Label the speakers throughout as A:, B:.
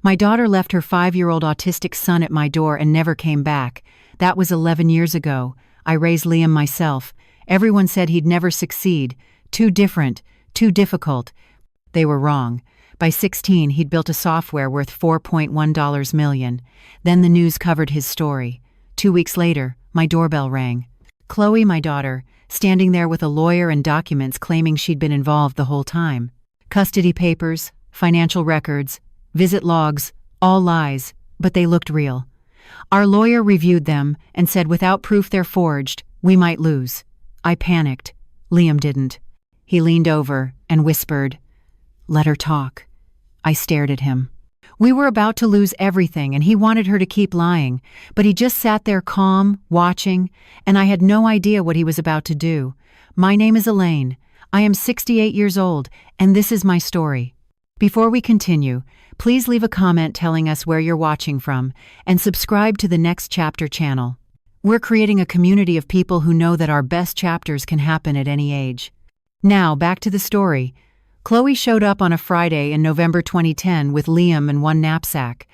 A: My daughter left her 5-year-old autistic son at my door and never came back. That was 11 years ago. I raised Liam myself. Everyone said he'd never succeed. Too different, too difficult. They were wrong. By 16, he'd built a software worth $4.1 million. Then the news covered his story. 2 weeks later, my doorbell rang. Chloe, my daughter, standing there with a lawyer and documents claiming she'd been involved the whole time. Custody papers, financial records, visit logs, all lies, but they looked real. Our lawyer reviewed them and said without proof they're forged, we might lose. I panicked. Liam didn't. He leaned over and whispered, "Let her talk." I stared at him. We were about to lose everything and he wanted her to keep lying, but he just sat there calm, watching, and I had no idea what he was about to do. My name is Elaine. I am 68 years old, and this is my story. Before we continue, please leave a comment telling us where you're watching from, and subscribe to the Next Chapter channel. We're creating a community of people who know that our best chapters can happen at any age. Now, back to the story. Chloe showed up on a Friday in November 2010 with Liam and one knapsack.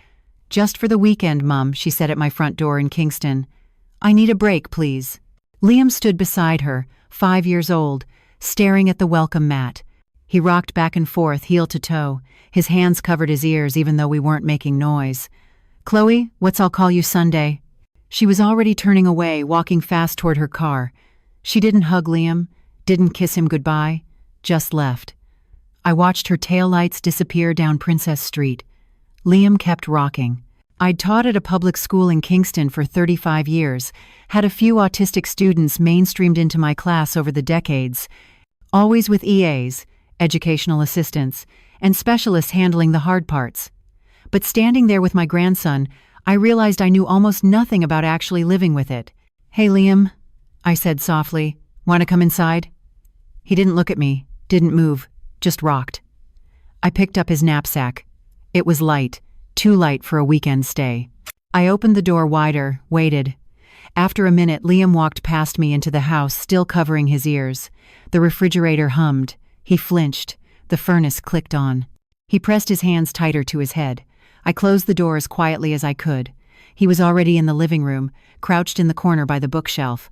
A: "Just for the weekend, Mum," she said at my front door in Kingston. "I need a break, please." Liam stood beside her, 5 years old, staring at the welcome mat. He rocked back and forth, heel to toe. His hands covered his ears even though we weren't making noise. "Chloe, what's I'll call you Sunday?" She was already turning away, walking fast toward her car. She didn't hug Liam, didn't kiss him goodbye, just left. I watched her taillights disappear down Princess Street. Liam kept rocking. I'd taught at a public school in Kingston for 35 years, had a few autistic students mainstreamed into my class over the decades, always with EAs, educational assistants, and specialists handling the hard parts. But standing there with my grandson, I realized I knew almost nothing about actually living with it. "Hey, Liam," I said softly, "want to come inside?" He didn't look at me, didn't move, just rocked. I picked up his knapsack. It was light, too light for a weekend stay. I opened the door wider, waited. After a minute, Liam walked past me into the house, still covering his ears. The refrigerator hummed. He flinched. The furnace clicked on. He pressed his hands tighter to his head. I closed the door as quietly as I could. He was already in the living room, crouched in the corner by the bookshelf.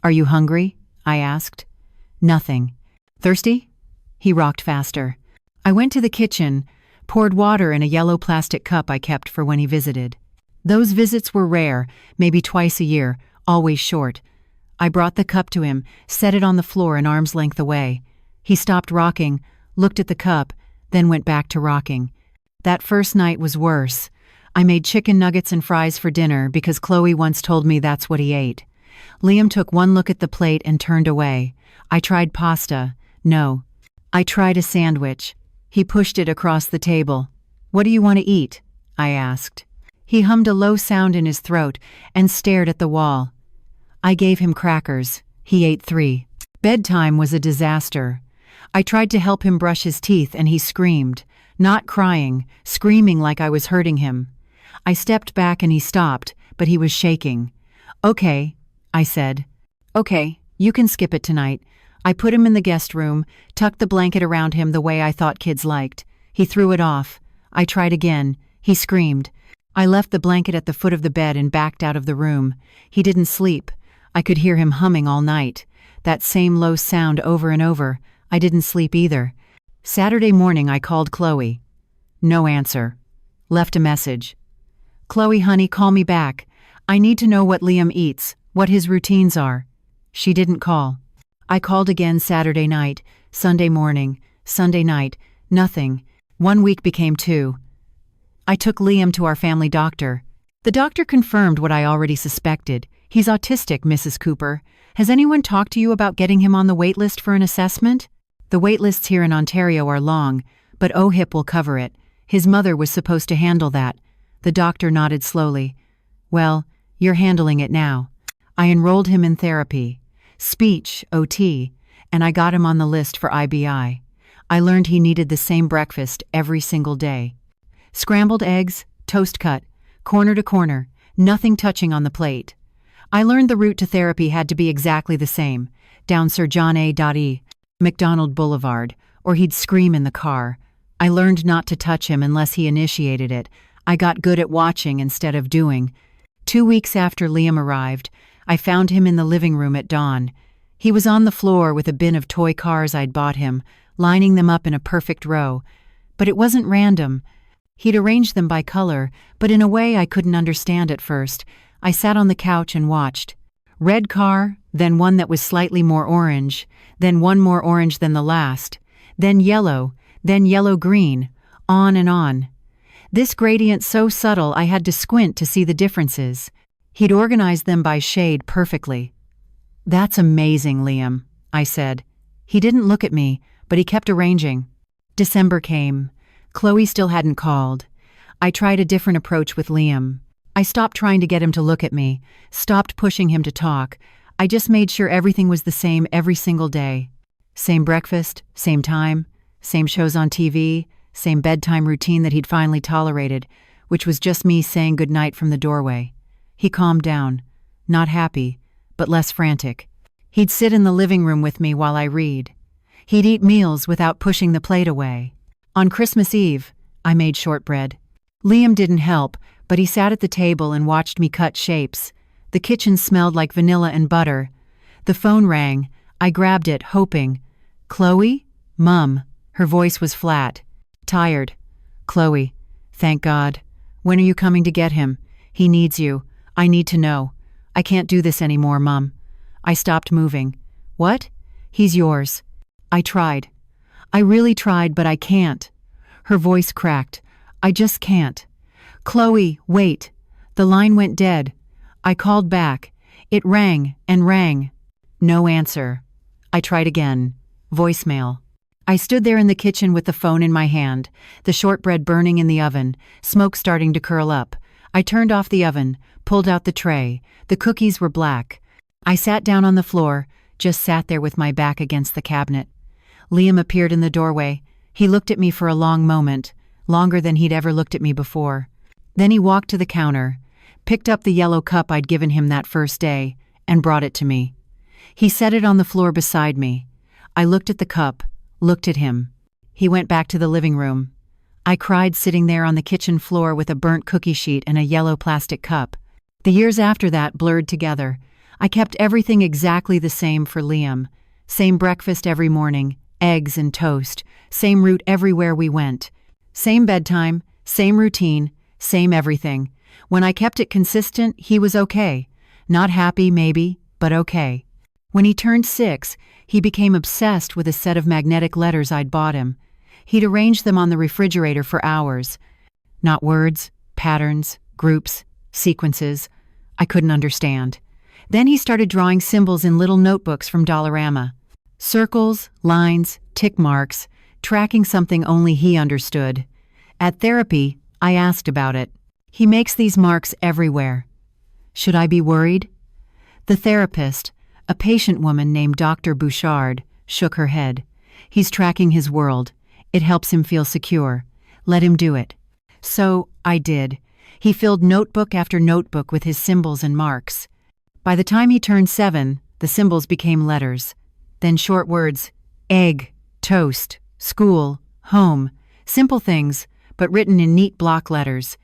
A: "Are you hungry?" I asked. "Nothing." "Thirsty?" He rocked faster. I went to the kitchen, poured water in a yellow plastic cup I kept for when he visited. Those visits were rare, maybe twice a year, always short. I brought the cup to him, set it on the floor an arm's length away. He stopped rocking, looked at the cup, then went back to rocking. That first night was worse. I made chicken nuggets and fries for dinner because Chloe once told me that's what he ate. Liam took one look at the plate and turned away. I tried pasta. No. I tried a sandwich. He pushed it across the table. "What do you want to eat?" I asked. He hummed a low sound in his throat and stared at the wall. I gave him crackers. He ate 3. Bedtime was a disaster. I tried to help him brush his teeth and he screamed. Not crying, screaming like I was hurting him. I stepped back and he stopped, but he was shaking. "Okay," I said. "Okay, you can skip it tonight." I put him in the guest room, tucked the blanket around him the way I thought kids liked. He threw it off. I tried again. He screamed. I left the blanket at the foot of the bed and backed out of the room. He didn't sleep. I could hear him humming all night. That same low sound over and over. I didn't sleep either. Saturday morning I called Chloe. No answer. Left a message. "Chloe, honey, call me back. I need to know what Liam eats, what his routines are." She didn't call. I called again Saturday night, Sunday morning, Sunday night, nothing. 1 week became 2. I took Liam to our family doctor. The doctor confirmed what I already suspected. "He's autistic, Mrs. Cooper. Has anyone talked to you about getting him on the wait list for an assessment?" The wait lists here in Ontario are long, but OHIP will cover it. His mother was supposed to handle that. The doctor nodded slowly. "Well, you're handling it now." I enrolled him in therapy. Speech, OT, and I got him on the list for IBI. I learned he needed the same breakfast every single day. Scrambled eggs, toast cut, corner to corner, nothing touching on the plate. I learned the route to therapy had to be exactly the same, down Sir John A.E. MacDonald Boulevard, or he'd scream in the car. I learned not to touch him unless he initiated it. I got good at watching instead of doing. 2 weeks after Liam arrived, I found him in the living room at dawn. He was on the floor with a bin of toy cars I'd bought him, lining them up in a perfect row. But it wasn't random. He'd arranged them by color, but in a way I couldn't understand at first. I sat on the couch and watched. Red car, then one that was slightly more orange, then one more orange than the last, then yellow-green, on and on. This gradient so subtle I had to squint to see the differences. He'd organized them by shade perfectly. "That's amazing, Liam," I said. He didn't look at me, but he kept arranging. December came. Chloe still hadn't called. I tried a different approach with Liam. I stopped trying to get him to look at me, stopped pushing him to talk. I just made sure everything was the same every single day. Same breakfast, same time, same shows on TV, same bedtime routine that he'd finally tolerated, which was just me saying goodnight from the doorway. He calmed down, not happy, but less frantic. He'd sit in the living room with me while I read. He'd eat meals without pushing the plate away. On Christmas Eve, I made shortbread. Liam didn't help, but he sat at the table and watched me cut shapes. The kitchen smelled like vanilla and butter. The phone rang. I grabbed it, hoping. "Chloe? Mum." Her voice was flat. "Tired." "Chloe. Thank God. When are you coming to get him? He needs you. I need to know. I can't do this anymore, Mum." I stopped moving. "What?" "He's yours." I tried. I really tried, but I can't. Her voice cracked. "I just can't." "Chloe, wait." The line went dead. I called back. It rang and rang. No answer. I tried again. Voicemail. I stood there in the kitchen with the phone in my hand, the shortbread burning in the oven, smoke starting to curl up. I turned off the oven, pulled out the tray. The cookies were black. I sat down on the floor, just sat there with my back against the cabinet. Liam appeared in the doorway. He looked at me for a long moment, longer than he'd ever looked at me before. Then he walked to the counter, picked up the yellow cup I'd given him that first day, and brought it to me. He set it on the floor beside me. I looked at the cup, looked at him. He went back to the living room. I cried sitting there on the kitchen floor with a burnt cookie sheet and a yellow plastic cup. The years after that blurred together. I kept everything exactly the same for Liam. Same breakfast every morning, eggs and toast. Same route everywhere we went. Same bedtime, same routine, same everything. When I kept it consistent, he was okay. Not happy, maybe, but okay. When he turned 6, he became obsessed with a set of magnetic letters I'd bought him. He'd arrange them on the refrigerator for hours. Not words, patterns, groups, sequences. I couldn't understand. Then he started drawing symbols in little notebooks from Dollarama. Circles, lines, tick marks, tracking something only he understood. At therapy, I asked about it. He makes these marks everywhere. Should I be worried? The therapist, a patient woman named Dr. Bouchard, shook her head. He's tracking his world. It helps him feel secure. Let him do it. So, I did. He filled notebook after notebook with his symbols and marks. By the time he turned 7, the symbols became letters. Then short words: egg, toast, school, home. Simple things, but written in neat block letters.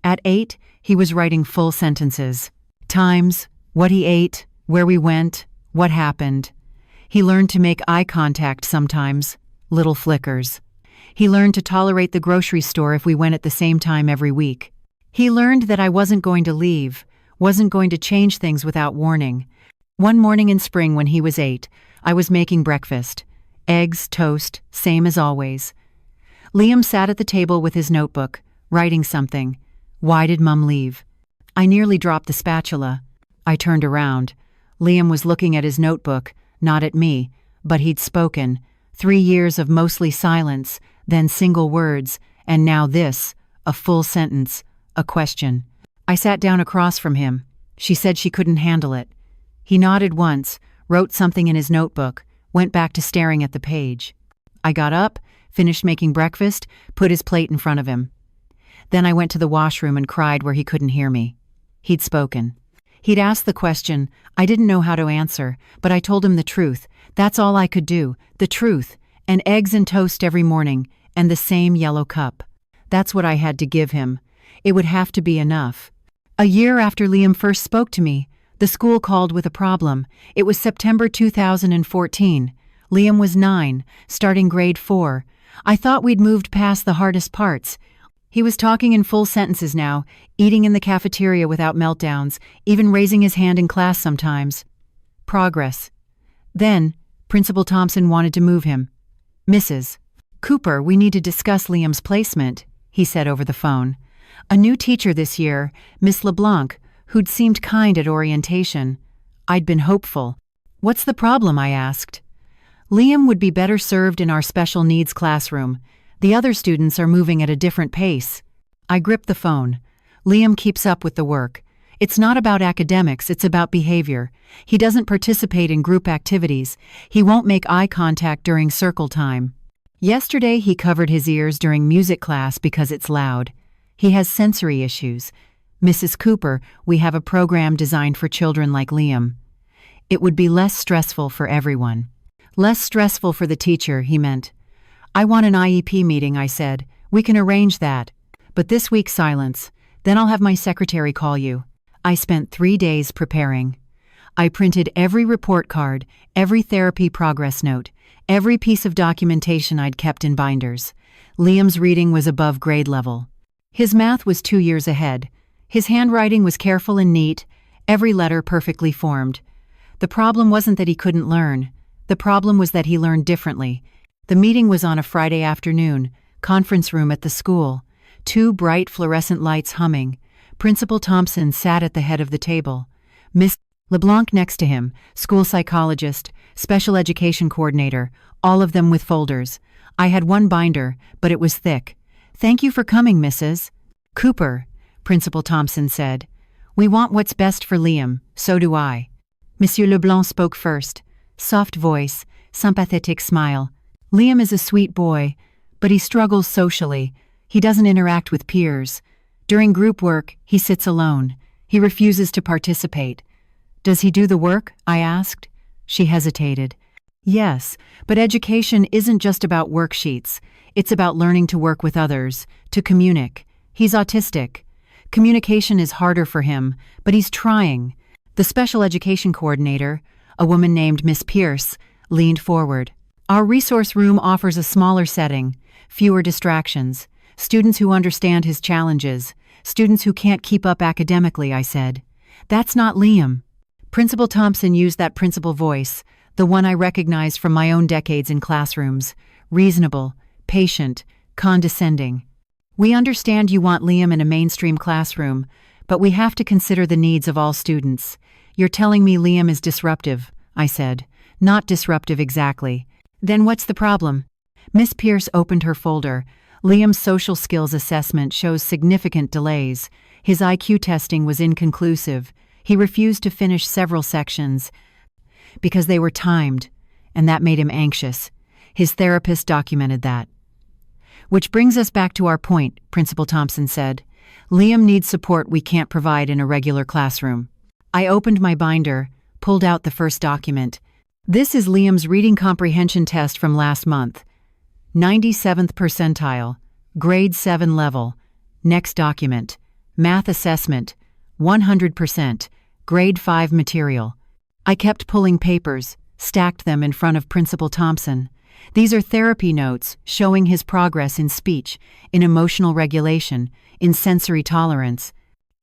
A: At 8, he was writing full sentences. Times, what he ate, where we went, what happened. He learned to make eye contact sometimes, little flickers. He learned to tolerate the grocery store if we went at the same time every week. He learned that I wasn't going to leave, wasn't going to change things without warning. One morning in spring when he was 8, I was making breakfast. Eggs, toast, same as always. Liam sat at the table with his notebook, writing something. Why did Mum leave? I nearly dropped the spatula. I turned around. Liam was looking at his notebook, not at me, but he'd spoken. 3 years of mostly silence, then single words, and now this, a full sentence, a question. I sat down across from him. She said she couldn't handle it. He nodded once, wrote something in his notebook, went back to staring at the page. I got up, finished making breakfast, put his plate in front of him. Then I went to the washroom and cried where he couldn't hear me. He'd spoken. He'd asked the question. I didn't know how to answer, but I told him the truth. That's all I could do, the truth, and eggs and toast every morning, and the same yellow cup. That's what I had to give him. It would have to be enough. A year after Liam first spoke to me, the school called with a problem. It was September 2014. Liam was 9, starting grade 4. I thought we'd moved past the hardest parts. He was talking in full sentences now, eating in the cafeteria without meltdowns, even raising his hand in class sometimes. Progress. Then, Principal Thompson wanted to move him. Mrs. Cooper, we need to discuss Liam's placement, he said over the phone. A new teacher this year, Miss LeBlanc, who'd seemed kind at orientation. I'd been hopeful. What's the problem, I asked. Liam would be better served in our special needs classroom. The other students are moving at a different pace. I gripped the phone. Liam keeps up with the work. It's not about academics, it's about behavior. He doesn't participate in group activities. He won't make eye contact during circle time. Yesterday he covered his ears during music class because it's loud. He has sensory issues. Mrs. Cooper, we have a program designed for children like Liam. It would be less stressful for everyone. Less stressful for the teacher, he meant. I want an IEP meeting, I said. We can arrange that. But this week silence. Then I'll have my secretary call you. I spent 3 days preparing. I printed every report card, every therapy progress note, every piece of documentation I'd kept in binders. Liam's reading was above grade level. His math was 2 years ahead. His handwriting was careful and neat, every letter perfectly formed. The problem wasn't that he couldn't learn. The problem was that he learned differently. The meeting was on a Friday afternoon, conference room at the school. 2 bright fluorescent lights humming. Principal Thompson sat at the head of the table. Miss LeBlanc next to him, school psychologist, special education coordinator, all of them with folders. I had one binder, but it was thick. Thank you for coming, Mrs. Cooper, Principal Thompson said. We want what's best for Liam, so do I. Monsieur LeBlanc spoke first. Soft voice, sympathetic smile. Liam is a sweet boy, but he struggles socially. He doesn't interact with peers. During group work, he sits alone. He refuses to participate. Does he do the work? I asked. She hesitated. Yes, but education isn't just about worksheets. It's about learning to work with others, to communicate. He's autistic. Communication is harder for him, but he's trying. The special education coordinator, a woman named Miss Pierce, leaned forward. Our resource room offers a smaller setting, fewer distractions, students who understand his challenges, students who can't keep up academically, I said. That's not Liam. Principal Thompson used that principal voice, the one I recognized from my own decades in classrooms. Reasonable, patient, condescending. We understand you want Liam in a mainstream classroom, but we have to consider the needs of all students. You're telling me Liam is disruptive, I said. Not disruptive exactly. Then what's the problem? Miss Pierce opened her folder. Liam's social skills assessment shows significant delays. His IQ testing was inconclusive. He refused to finish several sections because they were timed, and that made him anxious. His therapist documented that. Which brings us back to our point, Principal Thompson said. Liam needs support we can't provide in a regular classroom. I opened my binder, pulled out the first document. This is Liam's reading comprehension test from last month. 97th percentile, grade 7 level. Next document. Math assessment, 100%, grade 5 material. I kept pulling papers, stacked them in front of Principal Thompson. These are therapy notes showing his progress in speech, in emotional regulation, in sensory tolerance.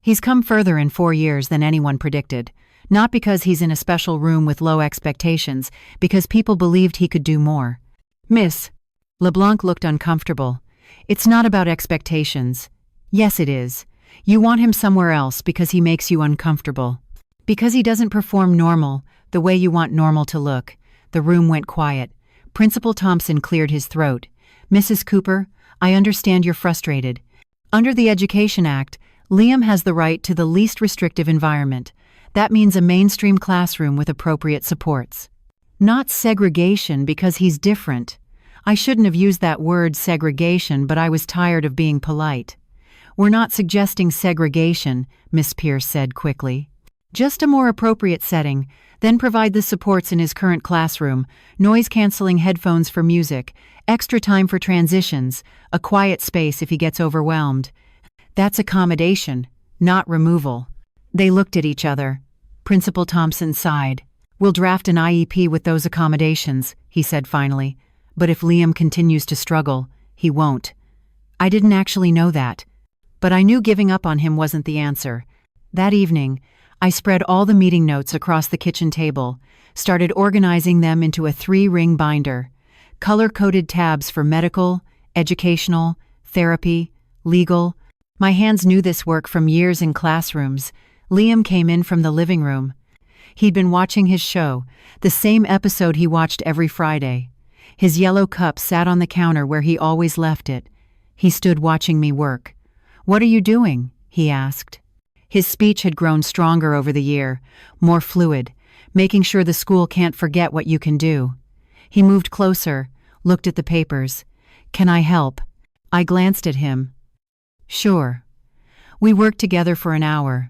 A: He's come further in 4 years than anyone predicted. Not because he's in a special room with low expectations, because people believed he could do more. Miss LeBlanc looked uncomfortable. It's not about expectations. Yes, it is. You want him somewhere else because he makes you uncomfortable. Because he doesn't perform normal, the way you want normal to look. The room went quiet. Principal Thompson cleared his throat. Mrs. Cooper, I understand you're frustrated. Under the Education Act, Liam has the right to the least restrictive environment. That means a mainstream classroom with appropriate supports. Not segregation because he's different. I shouldn't have used that word segregation, but I was tired of being polite. We're not suggesting segregation, Miss Pierce said quickly. Just a more appropriate setting, then provide the supports in his current classroom, noise-canceling headphones for music, extra time for transitions, a quiet space if he gets overwhelmed. That's accommodation, not removal. They looked at each other. Principal Thompson sighed. We'll draft an IEP with those accommodations, he said finally. But if Liam continues to struggle, he won't. I didn't actually know that. But I knew giving up on him wasn't the answer. That evening, I spread all the meeting notes across the kitchen table, started organizing them into a 3-ring binder. Color-coded tabs for medical, educational, therapy, legal. My hands knew this work from years in classrooms. Liam came in from the living room. He'd been watching his show, the same episode he watched every Friday. His yellow cup sat on the counter where he always left it. He stood watching me work. "What are you doing?" he asked. His speech had grown stronger over the year, more fluid, making sure the school can't forget what you can do. He moved closer, looked at the papers. "Can I help?" I glanced at him. "Sure." We worked together for an hour.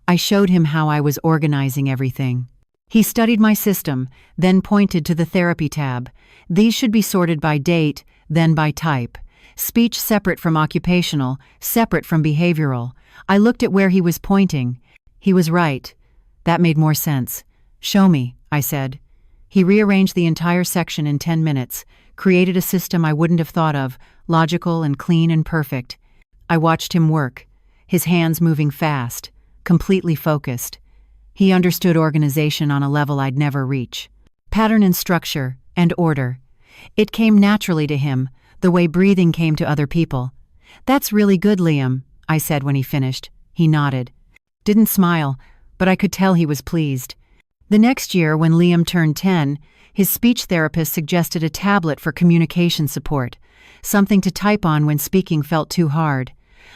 A: I showed him how I was organizing everything. He studied my system, then pointed to the therapy tab. These should be sorted by date, then by type. Speech separate from occupational, separate from behavioral. I looked at where he was pointing. He was right. That made more sense. "Show me," I said. He rearranged the entire section in 10 minutes, created a system I wouldn't have thought of, logical and clean and perfect. I watched him work, his hands moving fast, completely focused. He understood organization on a level I'd never reach. Pattern and structure, and order. It came naturally to him, the way breathing came to other people. "That's really good, Liam," I said when he finished. He nodded. Didn't smile, but I could tell he was pleased. The next year, when Liam turned 10, his speech therapist suggested a tablet for communication support, something to type on when speaking felt too hard.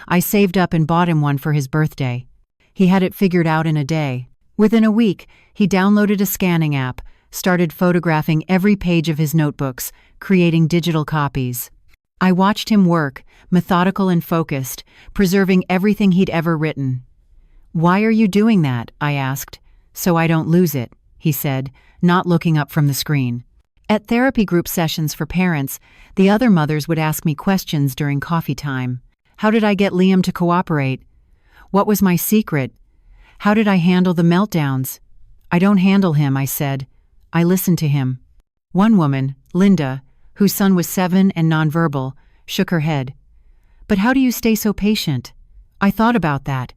A: I saved up and bought him one for his birthday. He had it figured out in a day. Within a week, he downloaded a scanning app, started photographing every page of his notebooks, creating digital copies. I watched him work, methodical and focused, preserving everything he'd ever written. "Why are you doing that?" I asked. "So I don't lose it," he said, not looking up from the screen. At therapy group sessions for parents, the other mothers would ask me questions during coffee time. How did I get Liam to cooperate? What was my secret? How did I handle the meltdowns? "I don't handle him," I said. "I listen to him." One woman, Linda, whose son was 7 and nonverbal, shook her head. "But how do you stay so patient?" I thought about that.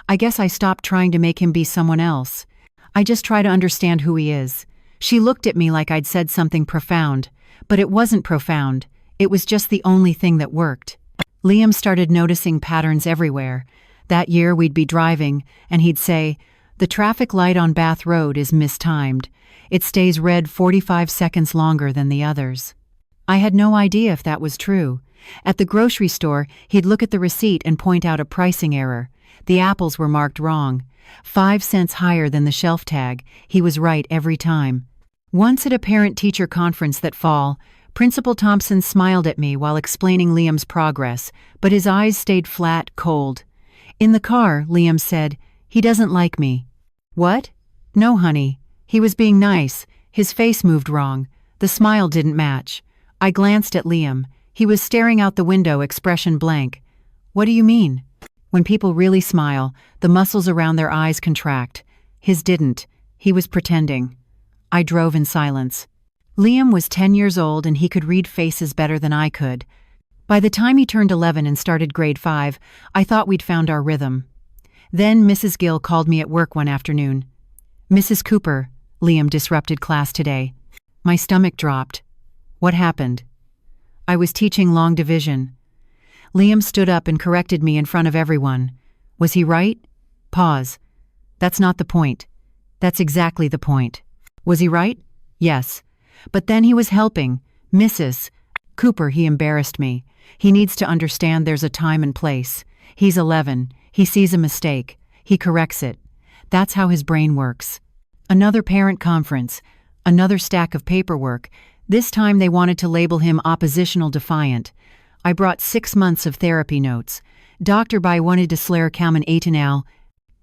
A: I guess I stopped trying to make him be someone else. I just try to understand who he is. She looked at me like I'd said something profound, but it wasn't profound. It was just the only thing that worked. Liam started noticing patterns everywhere. That year we'd be driving, and he'd say, "The traffic light on Bath Road is mistimed. It stays red 45 seconds longer than the others." I had no idea if that was true. At the grocery store, he'd look at the receipt and point out a pricing error. The apples were marked wrong. 5 cents higher than the shelf tag. He was right every time. Once at a parent-teacher conference that fall, Principal Thompson smiled at me while explaining Liam's progress, but his eyes stayed flat, cold. In the car, Liam said, "He doesn't like me." "What?" "No, honey. He was being nice. His face moved wrong. The smile didn't match." I glanced at Liam. He was staring out the window, expression blank. "What do you mean?" When people really smile, the muscles around their eyes contract. His didn't. He was pretending. I drove in silence. Liam was 10 years old and he could read faces better than I could. By the time he turned 11 and started grade 5, I thought we'd found our rhythm. Then Mrs. Gill called me at work one afternoon. "Mrs. Cooper," Liam disrupted class today. My stomach dropped. What happened? I was teaching long division. Liam stood up and corrected me in front of everyone. Was he right? Pause. That's not the point. That's exactly the point. Was he right? Yes. But then he was helping. Mrs. Cooper, he embarrassed me. He needs to understand there's a time and place. He's 11. He sees a mistake. He corrects it. That's how his brain works. Another parent conference. Another stack of paperwork. This time they wanted to label him oppositional defiant. I brought 6 months of therapy notes. Dr. Bai wanted to slur Kalman Atenal.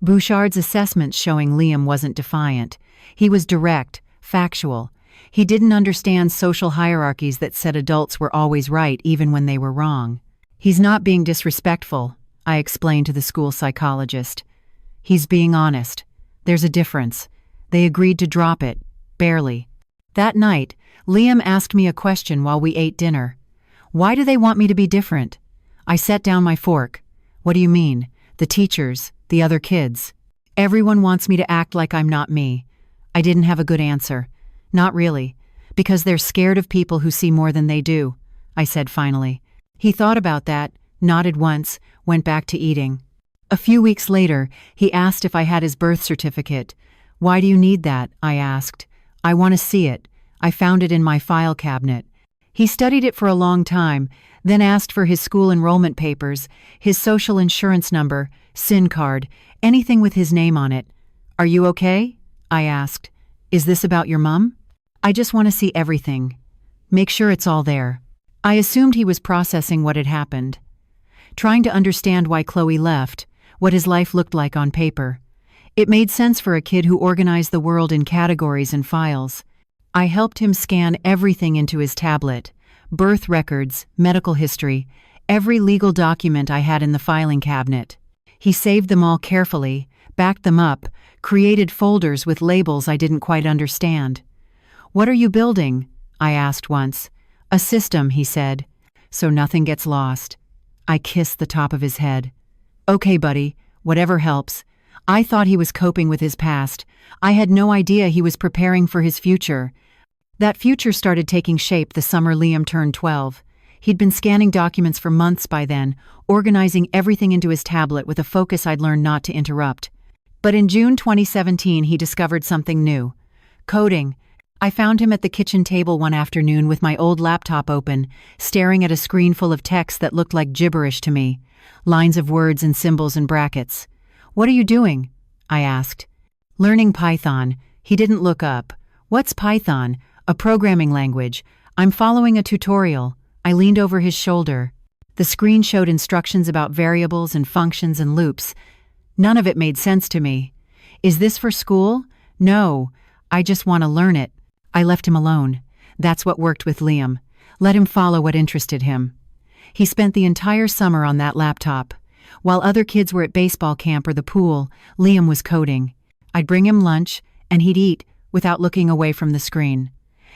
A: Bouchard's assessments showing Liam wasn't defiant. He was direct, factual. He didn't understand social hierarchies that said adults were always right even when they were wrong. He's not being disrespectful. I explained to the school psychologist. He's being honest. There's a difference. They agreed to drop it, barely. That night, Liam asked me a question while we ate dinner. Why do they want me to be different? I set down my fork. What do you mean? The teachers, the other kids. Everyone wants me to act like I'm not me. I didn't have a good answer. Not really. Because they're scared of people who see more than they do, I said finally. He thought about that, nodded once, went back to eating. A few weeks later, he asked if I had his birth certificate. Why do you need that? I asked. I want to see it. I found it in my file cabinet. He studied it for a long time, then asked for his school enrollment papers, his social insurance number, SIN card, anything with his name on it. Are you okay? I asked. Is this about your mom? I just want to see everything. Make sure it's all there. I assumed he was processing what had happened, trying to understand why Chloe left, what his life looked like on paper. It made sense for a kid who organized the world in categories and files. I helped him scan everything into his tablet: birth records, medical history, every legal document I had in the filing cabinet. He saved them all carefully, backed them up, created folders with labels I didn't quite understand. What are you building? I asked once. A system, he said, so nothing gets lost. I kissed the top of his head. Okay, buddy, whatever helps. I thought he was coping with his past. I had no idea he was preparing for his future. That future started taking shape the summer Liam turned 12. He'd been scanning documents for months by then, organizing everything into his tablet with a focus I'd learned not to interrupt. But in June 2017, he discovered something new. Coding. I found him at the kitchen table one afternoon with my old laptop open, staring at a screen full of text that looked like gibberish to me. Lines of words and symbols and brackets. What are you doing? I asked. Learning Python. He didn't look up. What's Python? A programming language. I'm following a tutorial. I leaned over his shoulder. The screen showed instructions about variables and functions and loops. None of it made sense to me. Is this for school? No. I just want to learn it. I left him alone. That's what worked with Liam. Let him follow what interested him. He spent the entire summer on that laptop. While other kids were at baseball camp or the pool, Liam was coding. I'd bring him lunch, and he'd eat without looking away from the screen.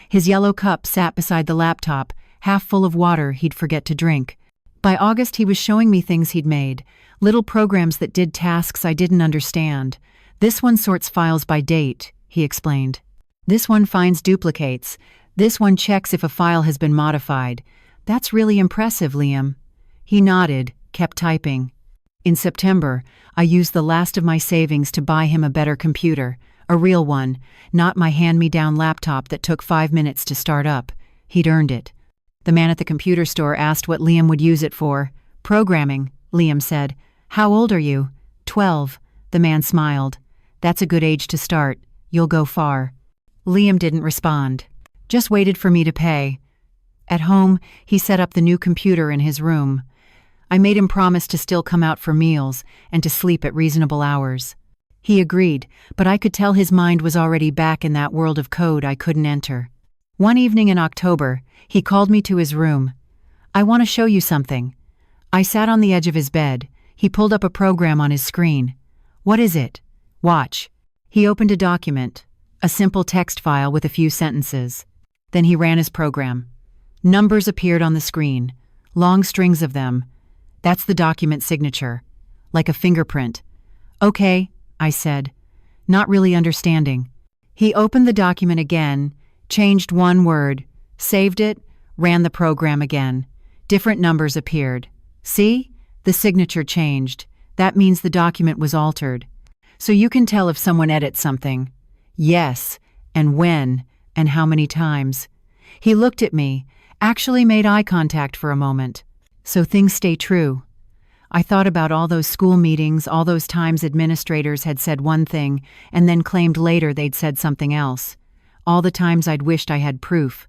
A: His yellow cup sat beside the laptop, half full of water he'd forget to drink. By August, he was showing me things he'd made, little programs that did tasks I didn't understand. This one sorts files by date, he explained. This one finds duplicates. This one checks if a file has been modified. That's really impressive, Liam. He nodded, kept typing. In September, I used the last of my savings to buy him a better computer, a real one, not my hand-me-down laptop that took 5 minutes to start up. He'd earned it. The man at the computer store asked what Liam would use it for. Programming, Liam said. How old are you? 12. The man smiled. That's a good age to start. You'll go far. Liam didn't respond. Just waited for me to pay. At home, he set up the new computer in his room. I made him promise to still come out for meals and to sleep at reasonable hours. He agreed, but I could tell his mind was already back in that world of code I couldn't enter. One evening in October, he called me to his room. I want to show you something. I sat on the edge of his bed. He pulled up a program on his screen. What is it? Watch. He opened a document, a simple text file with a few sentences. Then he ran his program. Numbers appeared on the screen, long strings of them. That's the document signature, like a fingerprint. Okay, I said, not really understanding. He opened the document again, changed one word, saved it, ran the program again. Different numbers appeared. See? The signature changed. That means the document was altered. So you can tell if someone edits something. Yes, and when, and how many times. He looked at me, actually made eye contact for a moment. So things stay true. I thought about all those school meetings, all those times administrators had said one thing and then claimed later they'd said something else. All the times I'd wished I had proof.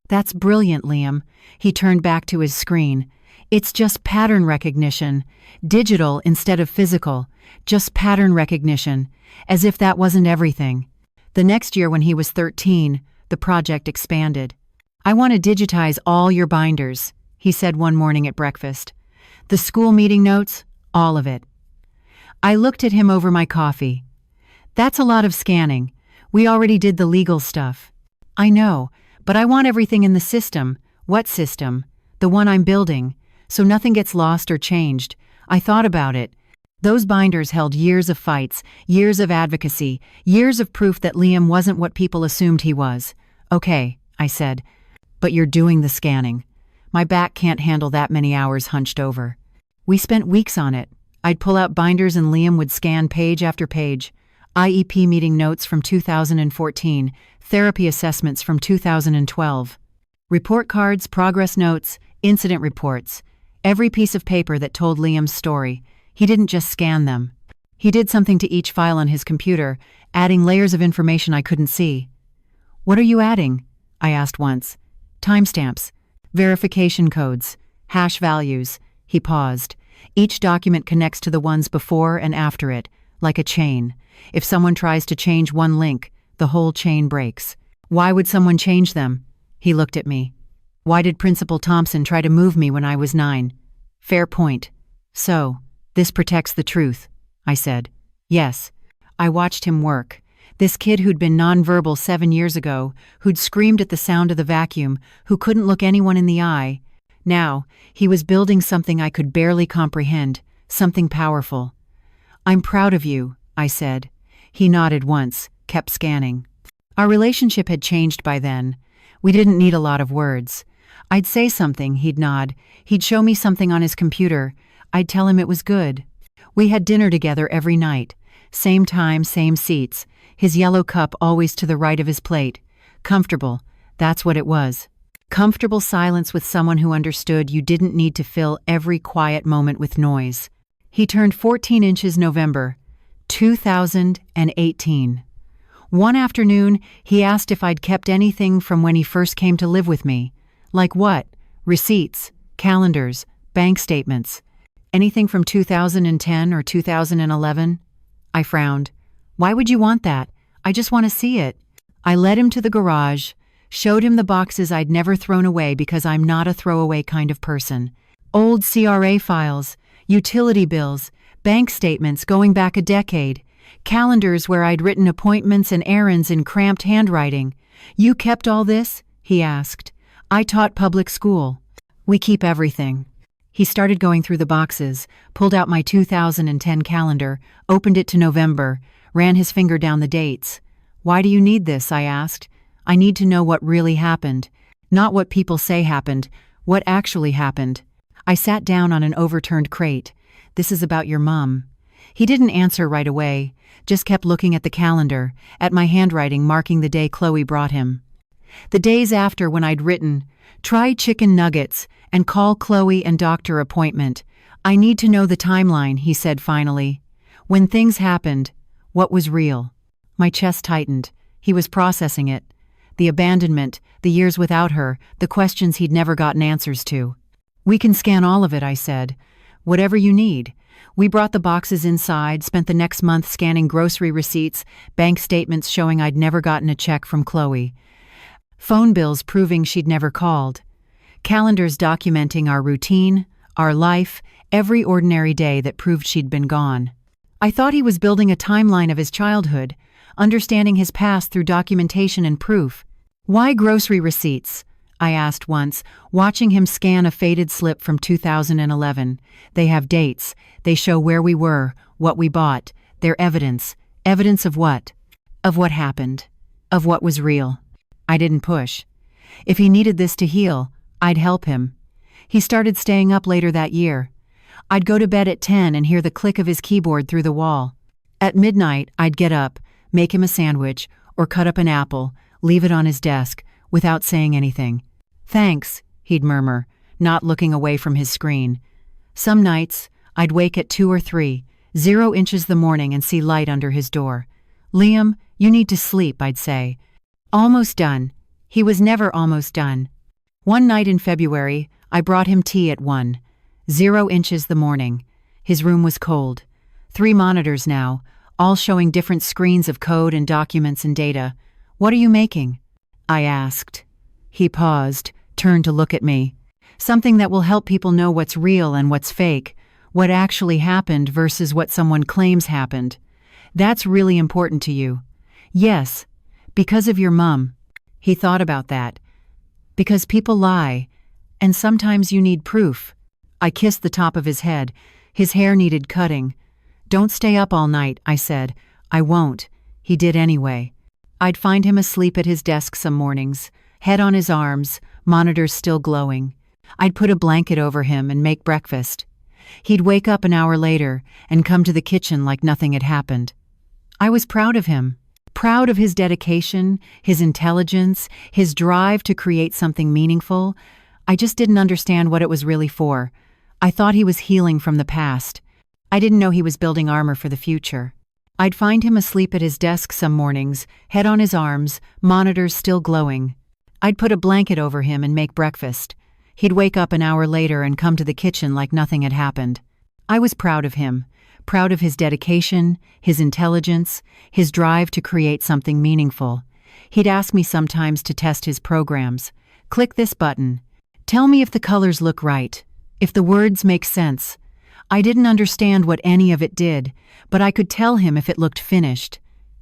A: That's brilliant, Liam. He turned back to his screen. It's just pattern recognition. Digital instead of physical. Just pattern recognition. As if that wasn't everything. The next year when he was 13, the project expanded. I want to digitize all your binders, he said one morning at breakfast. The school meeting notes, All of it. I looked at him over my coffee. That's a lot of scanning. We already did the legal stuff. I know, but I want everything in the system. What system? The one I'm building, so nothing gets lost or changed. I thought about it. Those binders held years of fights, years of advocacy, years of proof that Liam wasn't what people assumed he was. Okay, I said, but you're doing the scanning. My back can't handle that many hours hunched over. We spent weeks on it. I'd pull out binders and Liam would scan page after page. IEP meeting notes from 2014, therapy assessments from 2012. Report cards, progress notes, incident reports. Every piece of paper that told Liam's story. He didn't just scan them. He did something to each file on his computer, adding layers of information I couldn't see. What are you adding? I asked once. Timestamps, verification codes, hash values. He paused. Each document connects to the ones before and after it, like a chain. If someone tries to change one link, the whole chain breaks. Why would someone change them? He looked at me. Why did Principal Thompson try to move me when I was 9? Fair point. So, this protects the truth, I said. Yes. I watched him work. This kid who'd been nonverbal 7 years ago, who'd screamed at the sound of the vacuum, who couldn't look anyone in the eye. Now, he was building something I could barely comprehend, something powerful. I'm proud of you, I said. He nodded once, kept scanning. Our relationship had changed by then. We didn't need a lot of words. I'd say something, he'd nod. He'd show me something on his computer. I'd tell him it was good. We had dinner together every night. Same time, same seats. His yellow cup always to the right of his plate. Comfortable. That's what it was. Comfortable silence with someone who understood you didn't need to fill every quiet moment with noise. He turned 14 inches November 2018. One afternoon, he asked if I'd kept anything from when he first came to live with me. Like what? Receipts, calendars, bank statements. Anything from 2010 or 2011? I frowned. Why would you want that? I just want to see it. I led him to the garage, showed him the boxes I'd never thrown away because I'm not a throwaway kind of person. Old CRA files, utility bills, bank statements going back a decade, calendars where I'd written appointments and errands in cramped handwriting. You kept all this? He asked. I taught public school. We keep everything. He started going through the boxes, pulled out my 2010 calendar, opened it to November, ran his finger down the dates. Why do you need this? I asked. I need to know what really happened. Not what people say happened, what actually happened. I sat down on an overturned crate. This is about your mom. He didn't answer right away, just kept looking at the calendar, at my handwriting marking the day Chloe brought him. The days after when I'd written, try chicken nuggets and call Chloe and doctor appointment. I need to know the timeline, he said finally. When things happened, what was real? My chest tightened. He was processing it. The abandonment, the years without her, the questions he'd never gotten answers to. We can scan all of it, I said. Whatever you need. We brought the boxes inside, spent the next month scanning grocery receipts, bank statements showing I'd never gotten a check from Chloe. Phone bills proving she'd never called. Calendars documenting our routine, our life, every ordinary day that proved she'd been gone. I thought he was building a timeline of his childhood, understanding his past through documentation and proof. Why grocery receipts? I asked once, watching him scan a faded slip from 2011. They have dates. They show where we were, what we bought. They're evidence. Evidence of what? Of what happened. Of what was real. I didn't push. If he needed this to heal, I'd help him. He started staying up later that year. I'd go to bed at 10 and hear the click of his keyboard through the wall. At midnight, I'd get up, make him a sandwich, or cut up an apple, leave it on his desk, without saying anything. Thanks, he'd murmur, not looking away from his screen. Some nights, I'd wake at 2 or 3, 0 inches the morning and see light under his door. Liam, you need to sleep, I'd say. Almost done. He was never almost done. One night in February, I brought him tea at 1, 0 inches the morning. His room was cold. 3 monitors now, all showing different screens of code and documents and data. What are you making? I asked. He paused, turned to look at me. Something that will help people know what's real and what's fake, what actually happened versus what someone claims happened. That's really important to you. Yes, because of your mom. He thought about that. Because people lie, and sometimes you need proof. I kissed the top of his head. His hair needed cutting. Don't stay up all night, I said. I won't. He did anyway. I'd find him asleep at his desk some mornings, head on his arms, monitors still glowing. I'd put a blanket over him and make breakfast. He'd wake up an hour later and come to the kitchen like nothing had happened. I was proud of him. Proud of his dedication, his intelligence, his drive to create something meaningful. I just didn't understand what it was really for. I thought he was healing from the past. I didn't know he was building armor for the future. I'd find him asleep at his desk some mornings, head on his arms, monitors still glowing. I'd put a blanket over him and make breakfast. He'd wake up an hour later and come to the kitchen like nothing had happened. I was proud of him, proud of his dedication, his intelligence, his drive to create something meaningful. He'd ask me sometimes to test his programs. Click this button. Tell me if the colors look right, if the words make sense. I didn't understand what any of it did, but I could tell him if it looked finished.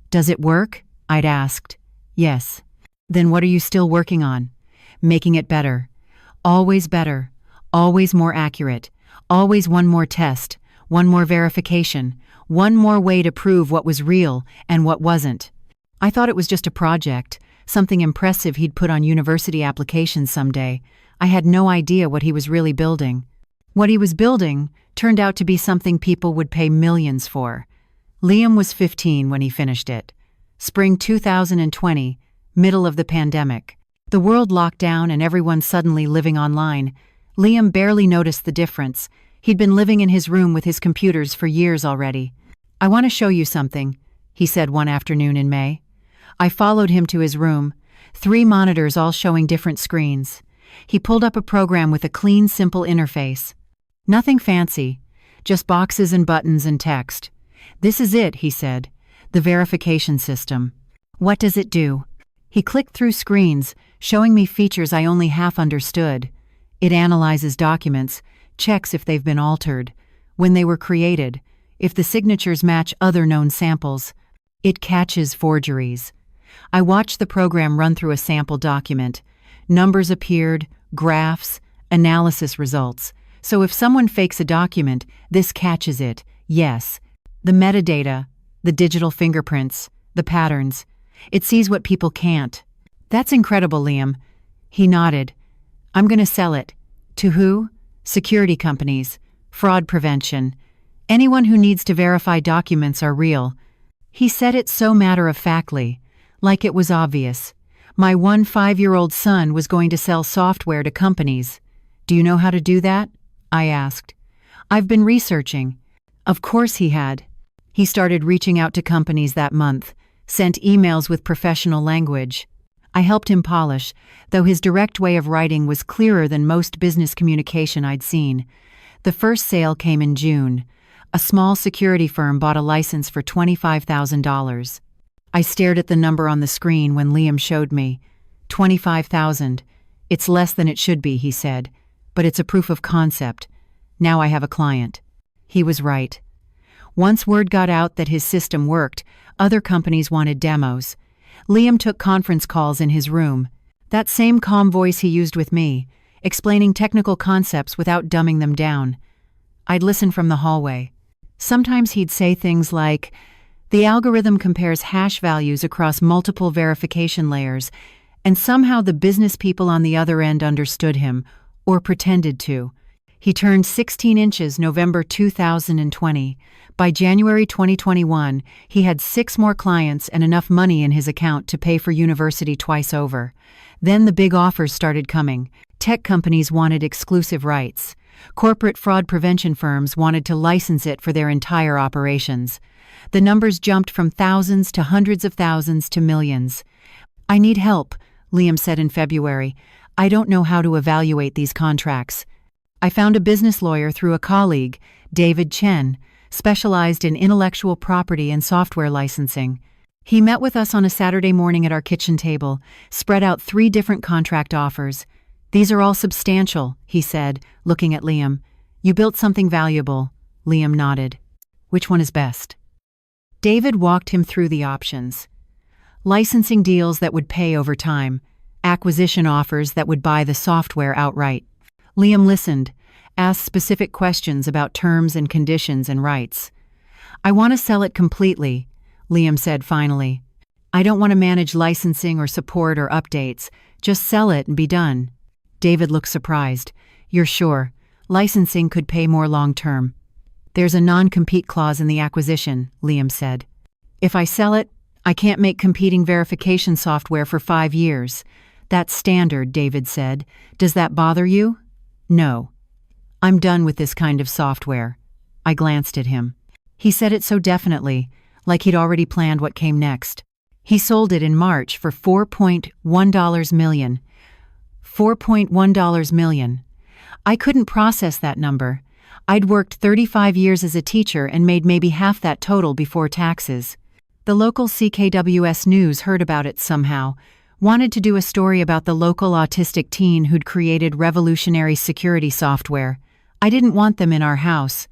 A: Does it work? I'd asked. Yes. Then what are you still working on? Making it better. Always better. Always more accurate. Always one more test. One more verification. One more way to prove what was real and what wasn't. I thought it was just a project, something impressive he'd put on university applications someday. I had no idea what he was really building. What he was building turned out to be something people would pay millions for. Liam was 15 when he finished it. Spring 2020, middle of the pandemic. The world locked down and everyone suddenly living online. Liam barely noticed the difference. He'd been living in his room with his computers for years already. I want to show you something, he said one afternoon in May. I followed him to his room, 3 monitors all showing different screens. He pulled up a program with a clean, simple interface. Nothing fancy, just boxes and buttons and text. This is it, he said, the verification system. What does it do? He clicked through screens, showing me features I only half understood. It analyzes documents, checks if they've been altered, when they were created, if the signatures match other known samples. It catches forgeries. I watched the program run through a sample document. Numbers appeared, graphs, analysis results. So if someone fakes a document, this catches it, yes. The metadata, the digital fingerprints, the patterns. It sees what people can't. That's incredible, Liam. He nodded. I'm going to sell it. To who? Security companies. Fraud prevention. Anyone who needs to verify documents are real. He said it so matter-of-factly, like it was obvious. My 5-year-old son was going to sell software to companies. Do you know how to do that? I asked. I've been researching. Of course he had. He started reaching out to companies that month, sent emails with professional language. I helped him polish, though his direct way of writing was clearer than most business communication I'd seen. The first sale came in June. A small security firm bought a license for $25,000. I stared at the number on the screen when Liam showed me. $25,000. It's less than it should be, he said. But it's a proof of concept. Now I have a client. He was right. Once word got out that his system worked, other companies wanted demos. Liam took conference calls in his room. That same calm voice he used with me, explaining technical concepts without dumbing them down. I'd listen from the hallway. Sometimes he'd say things like, the algorithm compares hash values across multiple verification layers, and somehow the business people on the other end understood him, or pretended to. He turned 16 inches November 2020. By January 2021, he had 6 more clients and enough money in his account to pay for university twice over. Then the big offers started coming. Tech companies wanted exclusive rights. Corporate fraud prevention firms wanted to license it for their entire operations. The numbers jumped from thousands to hundreds of thousands to millions. I need help, Liam said in February. I don't know how to evaluate these contracts. I found a business lawyer through a colleague, David Chen, specialized in intellectual property and software licensing. He met with us on a Saturday morning at our kitchen table, spread out 3 different contract offers. These are all substantial, he said, looking at Liam. You built something valuable. Liam nodded. Which one is best? David walked him through the options. Licensing deals that would pay over time, acquisition offers that would buy the software outright. Liam listened, asked specific questions about terms and conditions and rights. I want to sell it completely, Liam said finally. I don't want to manage licensing or support or updates. Just sell it and be done. David looked surprised. You're sure? Licensing could pay more long-term. There's a non-compete clause in the acquisition, Liam said. If I sell it, I can't make competing verification software for 5 years. That's standard, David said. Does that bother you? No. I'm done with this kind of software. I glanced at him. He said it so definitely, like he'd already planned what came next. He sold it in March for $4.1 million. $4.1 million. I couldn't process that number. I'd worked 35 years as a teacher and made maybe half that total before taxes. The local CKWS News heard about it somehow, wanted to do a story about the local autistic teen who'd created revolutionary security software. I didn't want them in our house.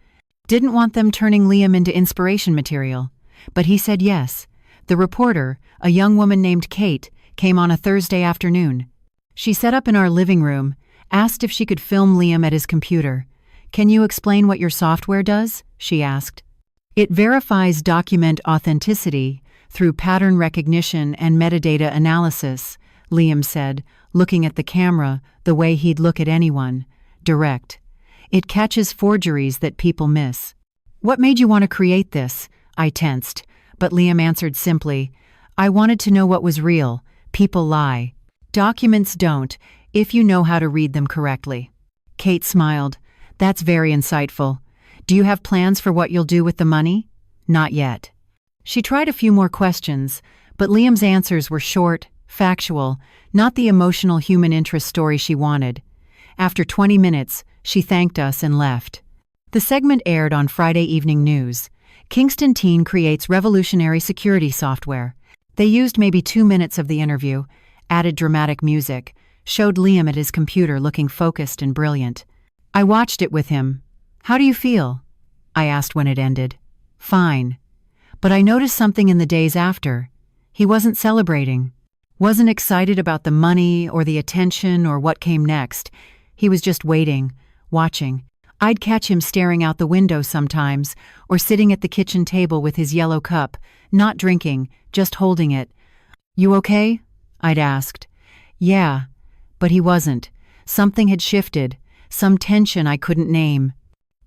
A: Didn't want them turning Liam into inspiration material. But he said yes. The reporter, a young woman named Kate, came on a Thursday afternoon. She set up in our living room, asked if she could film Liam at his computer. Can you explain what your software does? She asked. It verifies document authenticity through pattern recognition and metadata analysis, Liam said, looking at the camera the way he'd look at anyone. Direct. It catches forgeries that people miss. What made you want to create this? I tensed, but Liam answered simply, I wanted to know what was real. People lie. Documents don't, if you know how to read them correctly. Kate smiled. That's very insightful. Do you have plans for what you'll do with the money? Not yet. She tried a few more questions, but Liam's answers were short, factual, not the emotional human interest story she wanted. After 20 minutes, she thanked us and left. The segment aired on Friday Evening News. Kingston teen creates revolutionary security software. They used maybe 2 minutes of the interview, added dramatic music, showed Liam at his computer looking focused and brilliant. I watched it with him. How do you feel? I asked when it ended. Fine. But I noticed something in the days after. He wasn't celebrating. Wasn't excited about the money or the attention or what came next. He was just waiting, watching. I'd catch him staring out the window sometimes, or sitting at the kitchen table with his yellow cup, not drinking, just holding it. You okay? I'd asked. Yeah, but he wasn't. Something had shifted, some tension I couldn't name.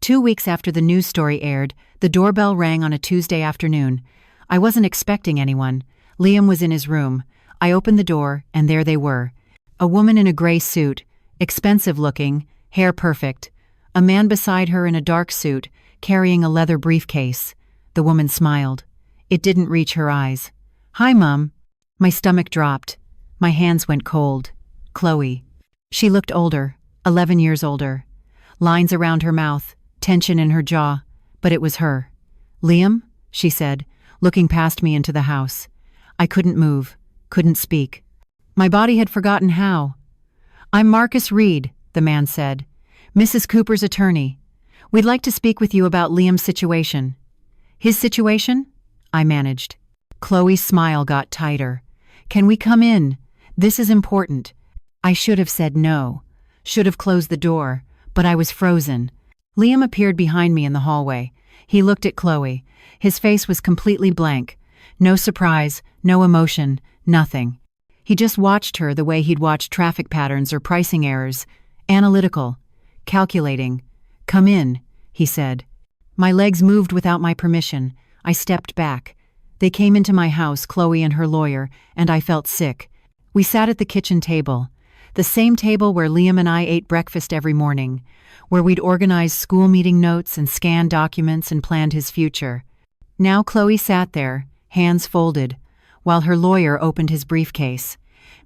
A: 2 weeks after the news story aired, the doorbell rang on a Tuesday afternoon. I wasn't expecting anyone. Liam was in his room. I opened the door, and there they were. A woman in a gray suit, expensive looking, hair perfect. A man beside her in a dark suit, carrying a leather briefcase. The woman smiled. It didn't reach her eyes. Hi, Mum. My stomach dropped. My hands went cold. Chloe. She looked older, 11 years older. Lines around her mouth, tension in her jaw, but it was her. Liam? She said, looking past me into the house. I couldn't move, couldn't speak. My body had forgotten how. I'm Marcus Reed, the man said. Mrs. Cooper's attorney. We'd like to speak with you about Liam's situation. His situation? I managed. Chloe's smile got tighter. Can we come in? This is important. I should have said no. Should have closed the door, but I was frozen. Liam appeared behind me in the hallway. He looked at Chloe. His face was completely blank. No surprise, no emotion, nothing. He just watched her the way he'd watched traffic patterns or pricing errors. Analytical. Calculating. Come in, he said. My legs moved without my permission. I stepped back. They came into my house, Chloe and her lawyer, and I felt sick. We sat at the kitchen table. The same table where Liam and I ate breakfast every morning, where we'd organized school meeting notes and scanned documents and planned his future. Now Chloe sat there, hands folded, while her lawyer opened his briefcase.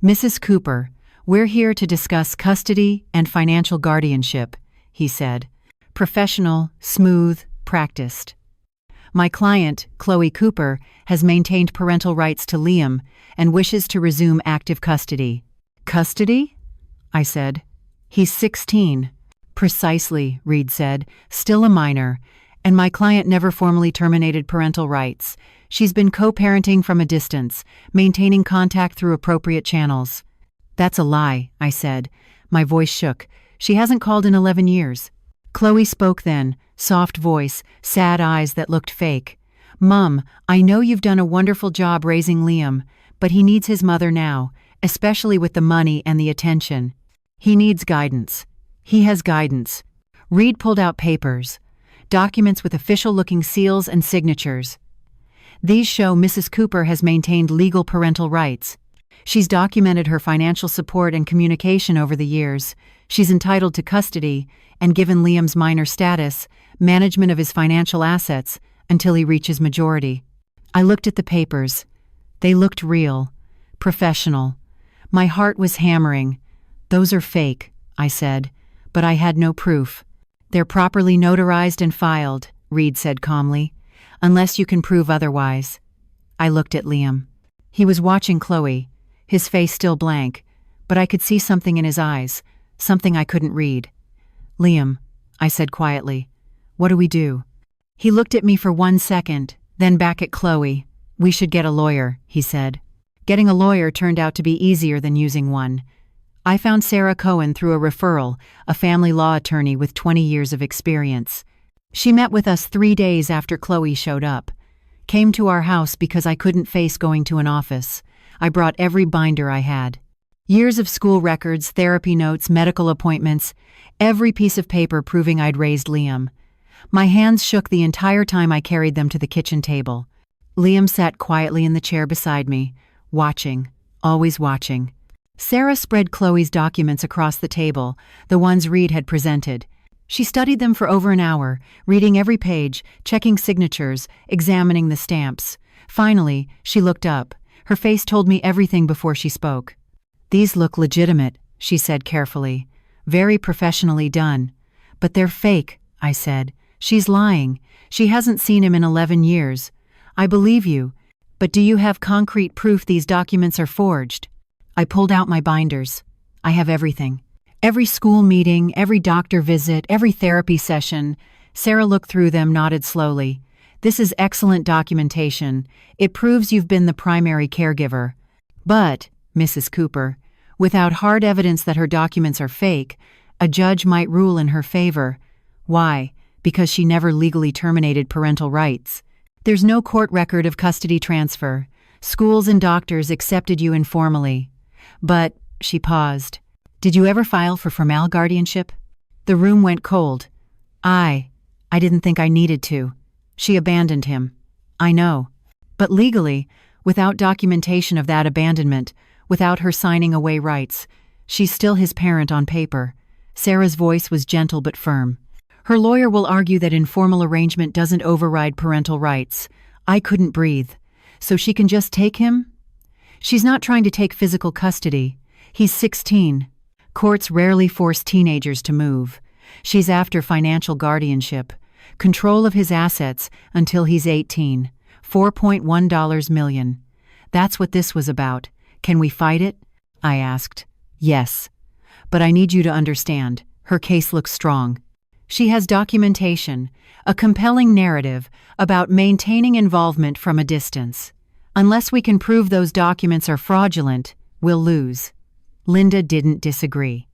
A: Mrs. Cooper, we're here to discuss custody and financial guardianship, he said. Professional, smooth, practiced. My client, Chloe Cooper, has maintained parental rights to Liam and wishes to resume active custody. Custody? I said. He's 16. Precisely, Reed said, still a minor, And my client never formally terminated parental rights. She's been co-parenting from a distance, maintaining contact through appropriate channels. That's a lie, I said. My voice shook. She hasn't called in 11 years. Chloe spoke then, soft voice, sad eyes that looked fake. Mum, I know you've done a wonderful job raising Liam, but he needs his mother now, especially with the money and the attention. He needs guidance. He has guidance. Reed pulled out papers. Documents with official-looking seals and signatures. These show Mrs. Cooper has maintained legal parental rights. She's documented her financial support and communication over the years. She's entitled to custody and, given Liam's minor status, management of his financial assets until he reaches majority. I looked at the papers. They looked real, professional. My heart was hammering. Those are fake, I said, but I had no proof. They're properly notarized and filed, Reed said calmly, unless you can prove otherwise. I looked at Liam. He was watching Chloe, his face still blank, but I could see something in his eyes, something I couldn't read. Liam, I said quietly, what do we do? He looked at me for 1 second, then back at Chloe. We should get a lawyer, he said. Getting a lawyer turned out to be easier than using one. I found Sarah Cohen through a referral, a family law attorney with 20 years of experience. She met with us 3 days after Chloe showed up. Came to our house because I couldn't face going to an office. I brought every binder I had. Years of school records, therapy notes, medical appointments, every piece of paper proving I'd raised Liam. My hands shook the entire time I carried them to the kitchen table. Liam sat quietly in the chair beside me, watching, always watching. Sarah spread Chloe's documents across the table, the ones Reed had presented. She studied them for over an hour, reading every page, checking signatures, examining the stamps. Finally, she looked up. Her face told me everything before she spoke. These look legitimate, she said carefully. Very professionally done. But they're fake, I said. She's lying. She hasn't seen him in 11 years. I believe you. But do you have concrete proof these documents are forged? I pulled out my binders. I have everything. Every school meeting, every doctor visit, every therapy session. Sarah looked through them, nodded slowly. This is excellent documentation. It proves you've been the primary caregiver. But, Mrs. Cooper, without hard evidence that her documents are fake, a judge might rule in her favor. Why? Because she never legally terminated parental rights. There's no court record of custody transfer. Schools and doctors accepted you informally. But, she paused. Did you ever file for formal guardianship? The room went cold. I didn't think I needed to. She abandoned him. I know. But legally, without documentation of that abandonment, without her signing away rights, she's still his parent on paper. Sarah's voice was gentle but firm. Her lawyer will argue that informal arrangement doesn't override parental rights. I couldn't breathe. So she can just take him? She's not trying to take physical custody. He's 16. Courts rarely force teenagers to move. She's after financial guardianship, control of his assets until he's 18, $4.1 million. That's what this was about. Can we fight it? I asked. Yes. But I need you to understand, her case looks strong. She has documentation, a compelling narrative about maintaining involvement from a distance. Unless we can prove those documents are fraudulent, we'll lose. Linda didn't disagree.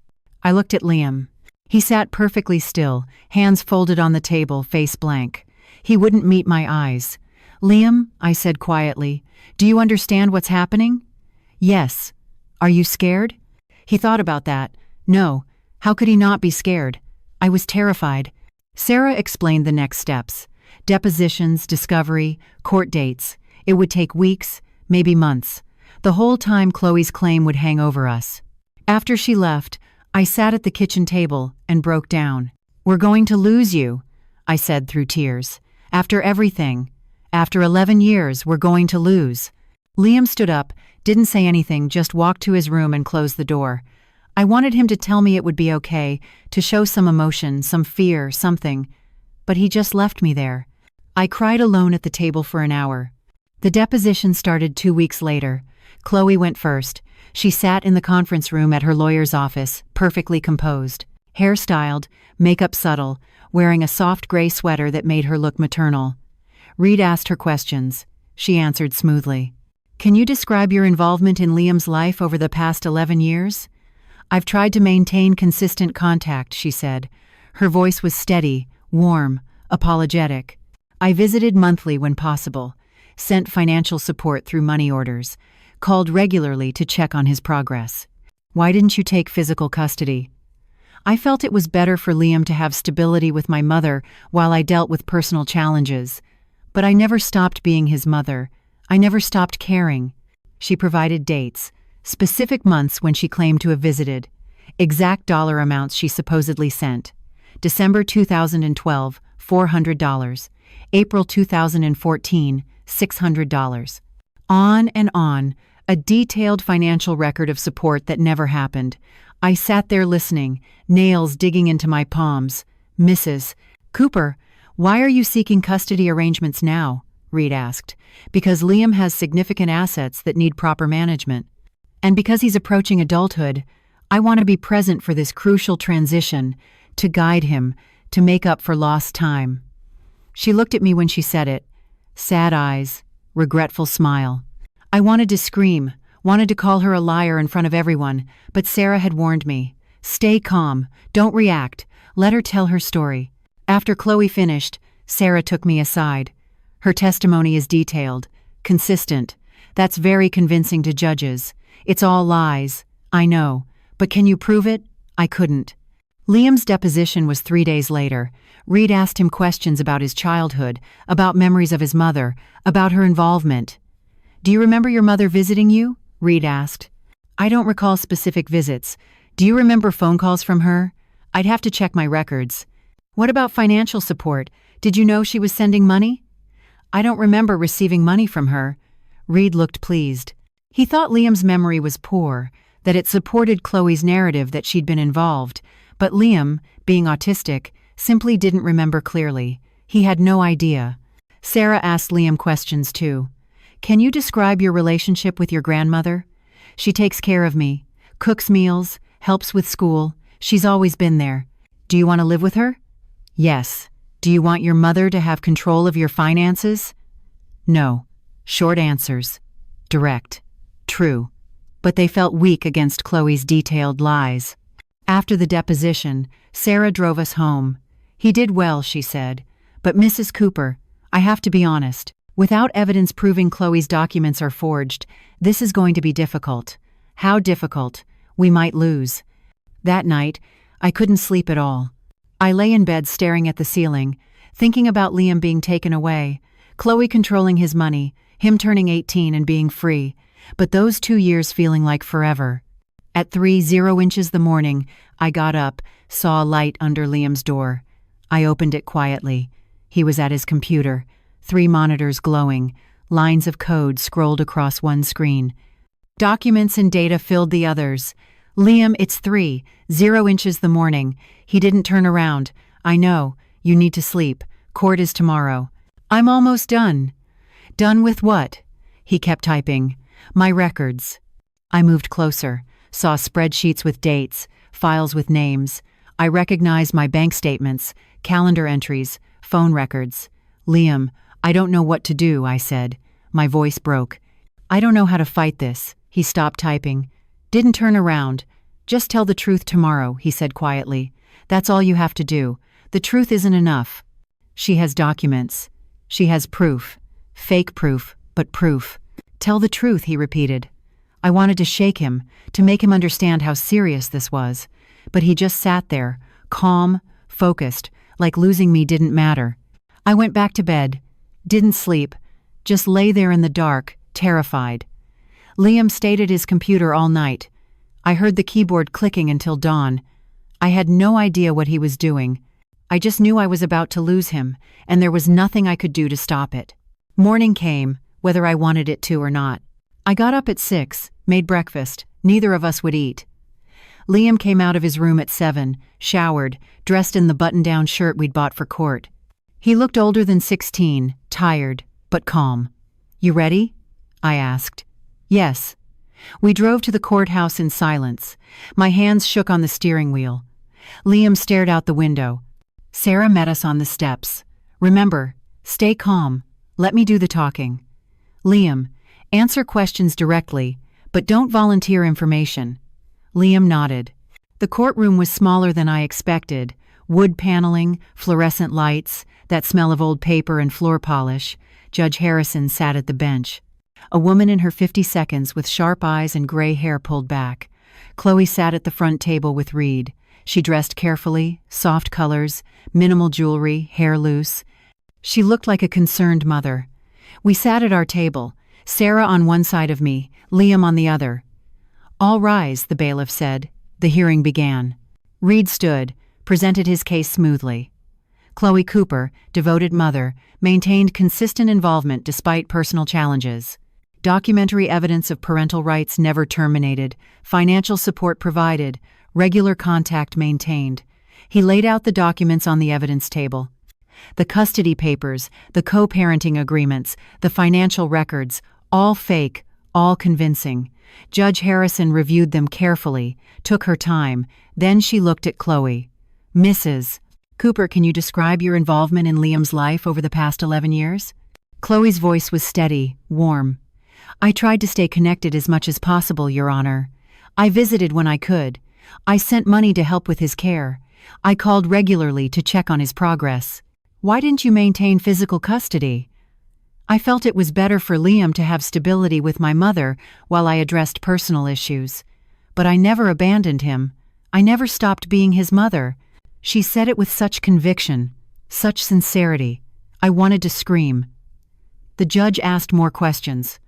A: I looked at Liam. He sat perfectly still, hands folded on the table, face blank. He wouldn't meet my eyes. Liam, I said quietly, do you understand what's happening? Yes. Are you scared? He thought about that. No. How could he not be scared? I was terrified. Sarah explained the next steps. Depositions, discovery, court dates. It would take weeks, maybe months. The whole time Chloe's claim would hang over us. After she left, I sat at the kitchen table and broke down. We're going to lose you, I said through tears. After everything. After 11 years, we're going to lose. Liam stood up, didn't say anything, just walked to his room and closed the door. I wanted him to tell me it would be okay, to show some emotion, some fear, something. But he just left me there. I cried alone at the table for an hour. The deposition started 2 weeks later. Chloe went first. She sat in the conference room at her lawyer's office, perfectly composed. hairstyled, makeup subtle, wearing a soft gray sweater that made her look maternal. Reed asked her questions. She answered smoothly. "Can you describe your involvement in Liam's life over the past 11 years? "I've tried to maintain consistent contact," she said. Her voice was steady, warm, apologetic. "I visited monthly when possible, sent financial support through money orders, called regularly to check on his progress." "Why didn't you take physical custody?" "I felt it was better for Liam to have stability with my mother while I dealt with personal challenges. But I never stopped being his mother. I never stopped caring." She provided dates, specific months when she claimed to have visited, exact dollar amounts she supposedly sent. December 2012, $400. April 2014, $600. On and on, a detailed financial record of support that never happened. I sat there listening, nails digging into my palms. "Mrs. Cooper, why are you seeking custody arrangements now?" Reed asked. "Because Liam has significant assets that need proper management. And because he's approaching adulthood, I want to be present for this crucial transition, to guide him, to make up for lost time." She looked at me when she said it. Sad eyes, regretful smile. I wanted to scream, wanted to call her a liar in front of everyone, but Sarah had warned me. "Stay calm, don't react, let her tell her story." After Chloe finished, Sarah took me aside. "Her testimony is detailed, consistent. That's very convincing to judges. It's all lies, I know, but can you prove it?" I couldn't. Liam's deposition was 3 days later. Reed asked him questions about his childhood, about memories of his mother, about her involvement. "Do you remember your mother visiting you?" Reed asked. "I don't recall specific visits. Do you remember phone calls from her?" "I'd have to check my records." "What about financial support? Did you know she was sending money?" "I don't remember receiving money from her." Reed looked pleased. He thought Liam's memory was poor, that it supported Chloe's narrative that she'd been involved, but Liam, being autistic, simply didn't remember clearly. He had no idea. Sarah asked Liam questions too. "Can you describe your relationship with your grandmother?" "She takes care of me, cooks meals, helps with school. She's always been there." "Do you want to live with her?" "Yes." "Do you want your mother to have control of your finances?" "No." Short answers. Direct. True. But they felt weak against Chloe's detailed lies. After the deposition, Sarah drove us home. "He did well," she said. "But Mrs. Cooper, I have to be honest. Without evidence proving Chloe's documents are forged, this is going to be difficult." "How difficult?" "We might lose." That night, I couldn't sleep at all. I lay in bed staring at the ceiling, thinking about Liam being taken away, Chloe controlling his money, him turning 18 and being free, but those 2 years feeling like forever. At 3:00 the morning, I got up, saw a light under Liam's door. I opened it quietly. He was at his computer, 3 monitors glowing, lines of code scrolled across one screen. Documents and data filled the others. "Liam, it's 3:00 the morning. He didn't turn around. I know. You need to sleep. Court is tomorrow." "I'm almost done." "Done with what?" He kept typing. "My records." I moved closer, saw spreadsheets with dates, files with names. I recognized my bank statements, calendar entries, phone records. "Liam, I don't know what to do," I said. My voice broke. "I don't know how to fight this." He stopped typing. "Didn't turn around. Just tell the truth tomorrow," he said quietly. "That's all you have to do. The truth isn't enough." "She has documents. She has proof. Fake proof, but proof." "Tell the truth," he repeated. I wanted to shake him, to make him understand how serious this was. But he just sat there, calm, focused, like losing me didn't matter. I went back to bed. Didn't sleep. Just lay there in the dark, terrified. Liam stayed at his computer all night. I heard the keyboard clicking until dawn. I had no idea what he was doing. I just knew I was about to lose him, and there was nothing I could do to stop it. Morning came, whether I wanted it to or not. I got up at 6, made breakfast. Neither of us would eat. Liam came out of his room at 7, showered, dressed in the button-down shirt we'd bought for court. He looked older than 16, tired, but calm. "You ready?" I asked. "Yes." We drove to the courthouse in silence. My hands shook on the steering wheel. Liam stared out the window. Sarah met us on the steps. Remember, stay calm. Let me do the talking. Liam, answer questions directly, but don't volunteer information. Liam nodded. The courtroom was smaller than I expected. Wood paneling, fluorescent lights, that smell of old paper and floor polish. Judge Harrison sat at the bench. A woman in her 50s with sharp eyes and gray hair pulled back. Chloe sat at the front table with Reed. She dressed carefully, soft colors, minimal jewelry, hair loose. She looked like a concerned mother. We sat at our table, Sarah on one side of me, Liam on the other. "All rise," the bailiff said. The hearing began. Reed stood, presented his case smoothly. Chloe Cooper, devoted mother, maintained consistent involvement despite personal challenges. Documentary evidence of parental rights never terminated, financial support provided, regular contact maintained. He laid out the documents on the evidence table. The custody papers, the co-parenting agreements, the financial records, all fake, all convincing. Judge Harrison reviewed them carefully, took her time, then she looked at Chloe. "Mrs. Cooper, can you describe your involvement in Liam's life over the past 11 years? Chloe's voice was steady, warm. "I tried to stay connected as much as possible, Your Honor. I visited when I could. I sent money to help with his care. I called regularly to check on his progress. Why didn't you maintain physical custody?" "I felt it was better for Liam to have stability with my mother while I addressed personal issues. But I never abandoned him. I never stopped being his mother." She said it with such conviction, such sincerity. I wanted to scream. The judge asked more questions.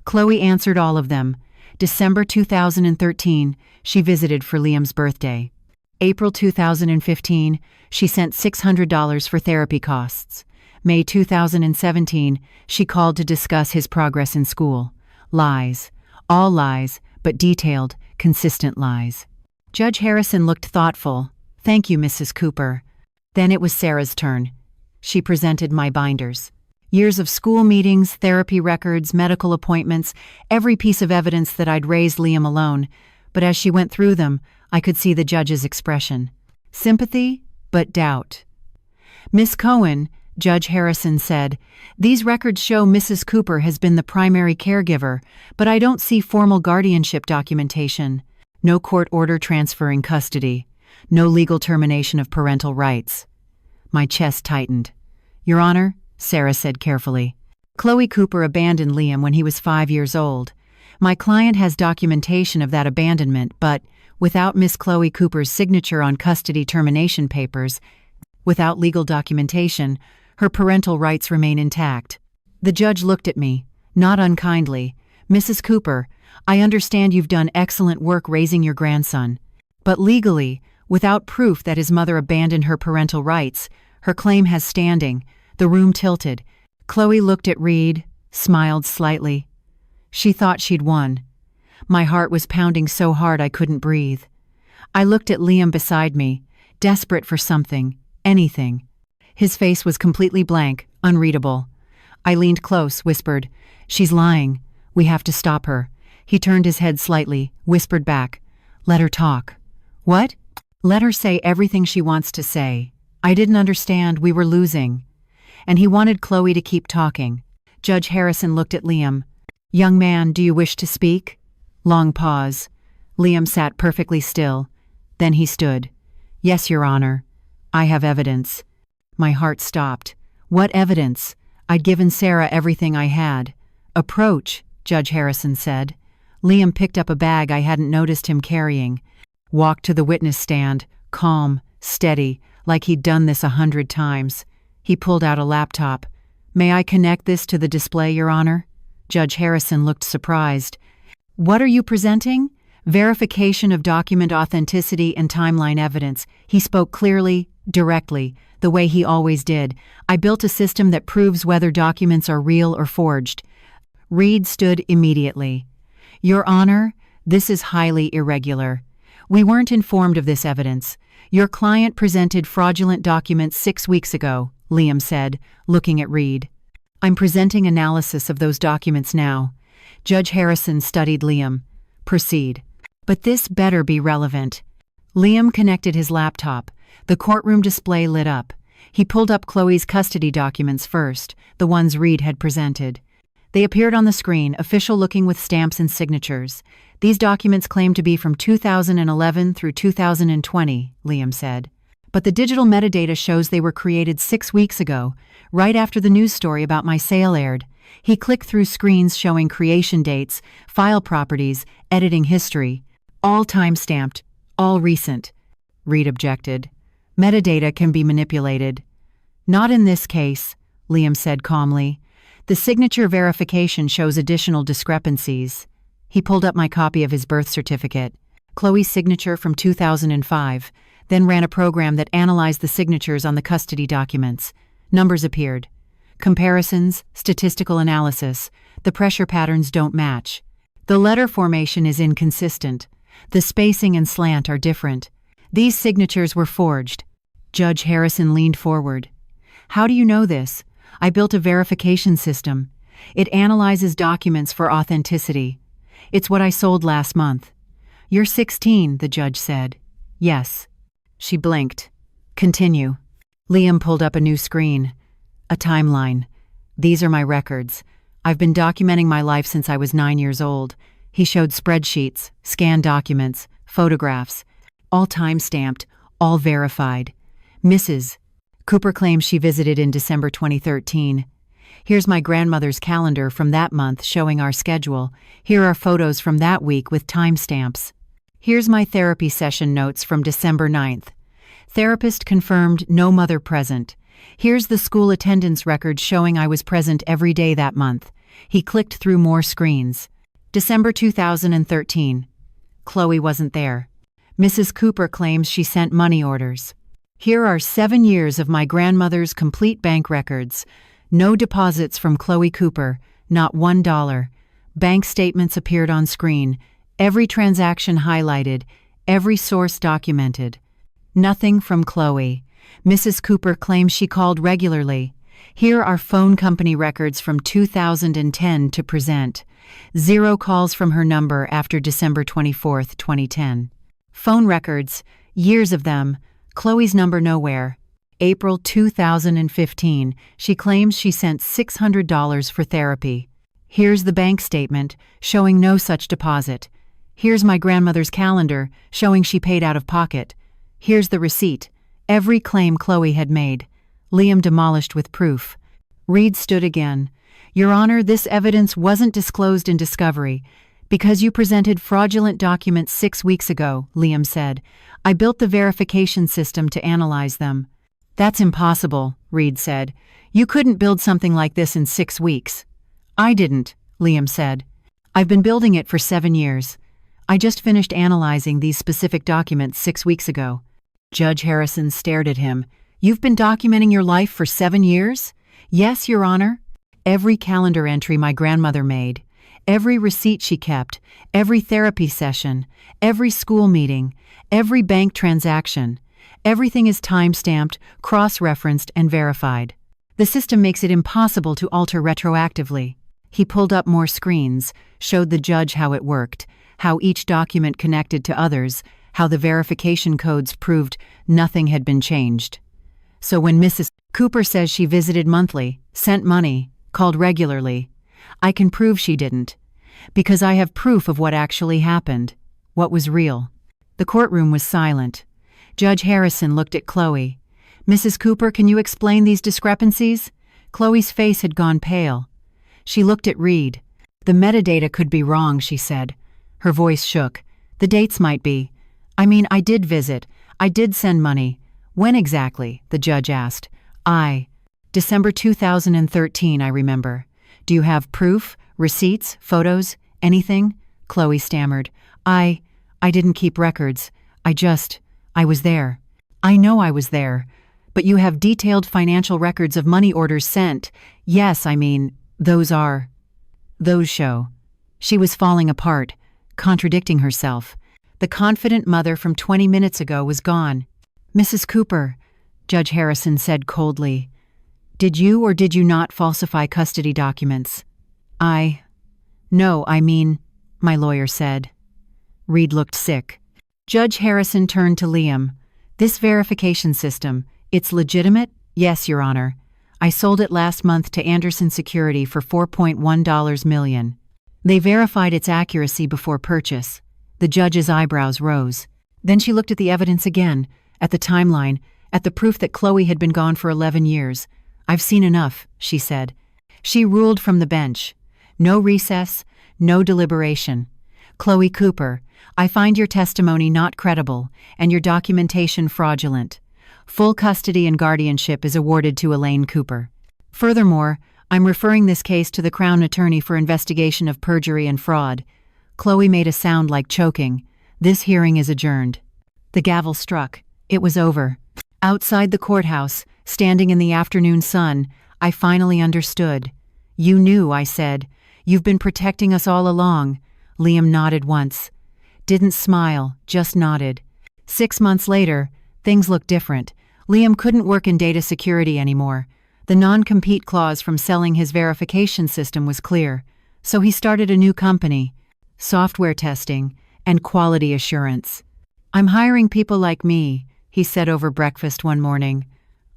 A: Chloe answered all of them. December 2013, she visited for Liam's birthday. April 2015, she sent $600 for therapy costs. May 2017, she called to discuss his progress in school. Lies. All lies, but detailed, consistent lies. Judge Harrison looked thoughtful. "Thank you, Mrs. Cooper." Then it was Sarah's turn. She presented my binders. Years of school meetings, therapy records, medical appointments, every piece of evidence that I'd raised Liam alone. But as she went through them, I could see the judge's expression. Sympathy, but doubt. "Miss Cohen," Judge Harrison said, "these records show Mrs. Cooper has been the primary caregiver, but I don't see formal guardianship documentation. No court order transferring custody. No legal termination of parental rights." My chest tightened. "Your Honor," Sarah said carefully, "Chloe Cooper abandoned Liam when he was 5 years old. My client has documentation of that abandonment, but without Miss Chloe Cooper's signature on custody termination papers, without legal documentation, her parental rights remain intact." The judge looked at me, not unkindly. "Mrs. Cooper, I understand you've done excellent work raising your grandson. But legally, without proof that his mother abandoned her parental rights, her claim has standing." The room tilted. Chloe looked at Reed, smiled slightly. She thought she'd won. My heart was pounding so hard I couldn't breathe. I looked at Liam beside me, desperate for something, anything. His face was completely blank, unreadable. I leaned close, whispered, "She's lying. We have to stop her." He turned his head slightly, whispered back, "Let her talk." "What?" "Let her say everything she wants to say. I didn't understand. We were losing." And he wanted Chloe to keep talking. Judge Harrison looked at Liam. "Young man, do you wish to speak?" Long pause. Liam sat perfectly still. Then he stood. "Yes, Your Honor. I have evidence." My heart stopped. What evidence? I'd given Sarah everything I had. "Approach," Judge Harrison said. Liam picked up a bag I hadn't noticed him carrying. Walked to the witness stand, calm, steady, like he'd done this 100 times. He pulled out a laptop. "May I connect this to the display, Your Honor?" Judge Harrison looked surprised. "What are you presenting?" "Verification of document authenticity and timeline evidence." He spoke clearly, directly, the way he always did. "I built a system that proves whether documents are real or forged." Reed stood immediately. "Your Honor, this is highly irregular. We weren't informed of this evidence. Your client presented fraudulent documents 6 weeks ago," Liam said, looking at Reed. "I'm presenting analysis of those documents now." Judge Harrison studied Liam. "Proceed. But this better be relevant." Liam connected his laptop. The courtroom display lit up. He pulled up Chloe's custody documents first, the ones Reed had presented. They appeared on the screen, official-looking with stamps and signatures. These documents claimed to be from 2011 through 2020, Liam said. But the digital metadata shows they were created 6 weeks ago, right after the news story about my sale aired. He clicked through screens showing creation dates, file properties, editing history. All time-stamped, all recent. Reed objected. Metadata can be manipulated. Not in this case, Liam said calmly. The signature verification shows additional discrepancies. He pulled up my copy of his birth certificate, Chloe's signature from 2005, then ran a program that analyzed the signatures on the custody documents. Numbers appeared. Comparisons, statistical analysis. The pressure patterns don't match. The letter formation is inconsistent. The spacing and slant are different. These signatures were forged. Judge Harrison leaned forward. How do you know this? I built a verification system. It analyzes documents for authenticity. It's what I sold last month. You're 16, the judge said. Yes. She blinked. Continue. Liam pulled up a new screen. A timeline. These are my records. I've been documenting my life since I was 9 years old. He showed spreadsheets, scanned documents, photographs. All time-stamped, all verified. Mrs. Cooper claims she visited in December 2013. Here's my grandmother's calendar from that month showing our schedule. Here are photos from that week with timestamps. Here's my therapy session notes from December 9th. Therapist confirmed no mother present. Here's the school attendance record showing I was present every day that month. He clicked through more screens. December 2013. Chloe wasn't there. Mrs. Cooper claims she sent money orders. Here are 7 years of my grandmother's complete bank records. No deposits from Chloe Cooper, not $1. Bank statements appeared on screen. Every transaction highlighted, every source documented. Nothing from Chloe. Mrs. Cooper claims she called regularly. Here are phone company records from 2010 to present. 0 calls from her number after December 24, 2010. Phone records, years of them. Chloe's number nowhere. April 2015, she claims she sent $600 for therapy. Here's the bank statement, showing no such deposit. Here's my grandmother's calendar, showing she paid out of pocket. Here's the receipt. Every claim Chloe had made. Liam demolished with proof. Reed stood again. Your Honor, this evidence wasn't disclosed in discovery. Because you presented fraudulent documents 6 weeks ago, Liam said. I built the verification system to analyze them. That's impossible, Reed said. You couldn't build something like this in 6 weeks. I didn't, Liam said. I've been building it for 7 years. I just finished analyzing these specific documents 6 weeks ago. Judge Harrison stared at him. You've been documenting your life for 7 years? Yes, Your Honor. Every calendar entry my grandmother made, every receipt she kept, every therapy session, every school meeting, every bank transaction. Everything is time-stamped, cross-referenced, and verified. The system makes it impossible to alter retroactively. He pulled up more screens, showed the judge how it worked, how each document connected to others, how the verification codes proved nothing had been changed. So when Mrs. Cooper says she visited monthly, sent money, called regularly, I can prove she didn't. Because I have proof of what actually happened, what was real. The courtroom was silent. Judge Harrison looked at Chloe. Mrs. Cooper, can you explain these discrepancies? Chloe's face had gone pale. She looked at Reed. The metadata could be wrong, she said. Her voice shook. The dates might be. I mean, I did visit. I did send money. When exactly? The judge asked. December 2013, I remember. Do you have proof, receipts, photos, anything? Chloe stammered. I didn't keep records. I was there. I know I was there. But you have detailed financial records of money orders sent. Yes, I mean, those show. She was falling apart, contradicting herself. The confident mother from 20 minutes ago was gone. Mrs. Cooper, Judge Harrison said coldly, did you or did you not falsify custody documents? No, I mean, my lawyer said. Reed looked sick. Judge Harrison turned to Liam. This verification system, it's legitimate? Yes, Your Honor. I sold it last month to Anderson Security for $4.1 million. They verified its accuracy before purchase. The judge's eyebrows rose. Then she looked at the evidence again, at the timeline, at the proof that Chloe had been gone for 11 years. I've seen enough, she said. She ruled from the bench. No recess, no deliberation. Chloe Cooper, I find your testimony not credible and your documentation fraudulent. Full custody and guardianship is awarded to Elaine Cooper. Furthermore, I'm referring this case to the Crown Attorney for investigation of perjury and fraud. Chloe made a sound like choking. This hearing is adjourned. The gavel struck. It was over. Outside the courthouse, standing in the afternoon sun, I finally understood. You knew, I said. You've been protecting us all along. Liam nodded once. Didn't smile, just nodded. 6 months later, things looked different. Liam couldn't work in data security anymore. The non-compete clause from selling his verification system was clear, so he started a new company, software testing and quality assurance. I'm hiring people like me, he said over breakfast one morning.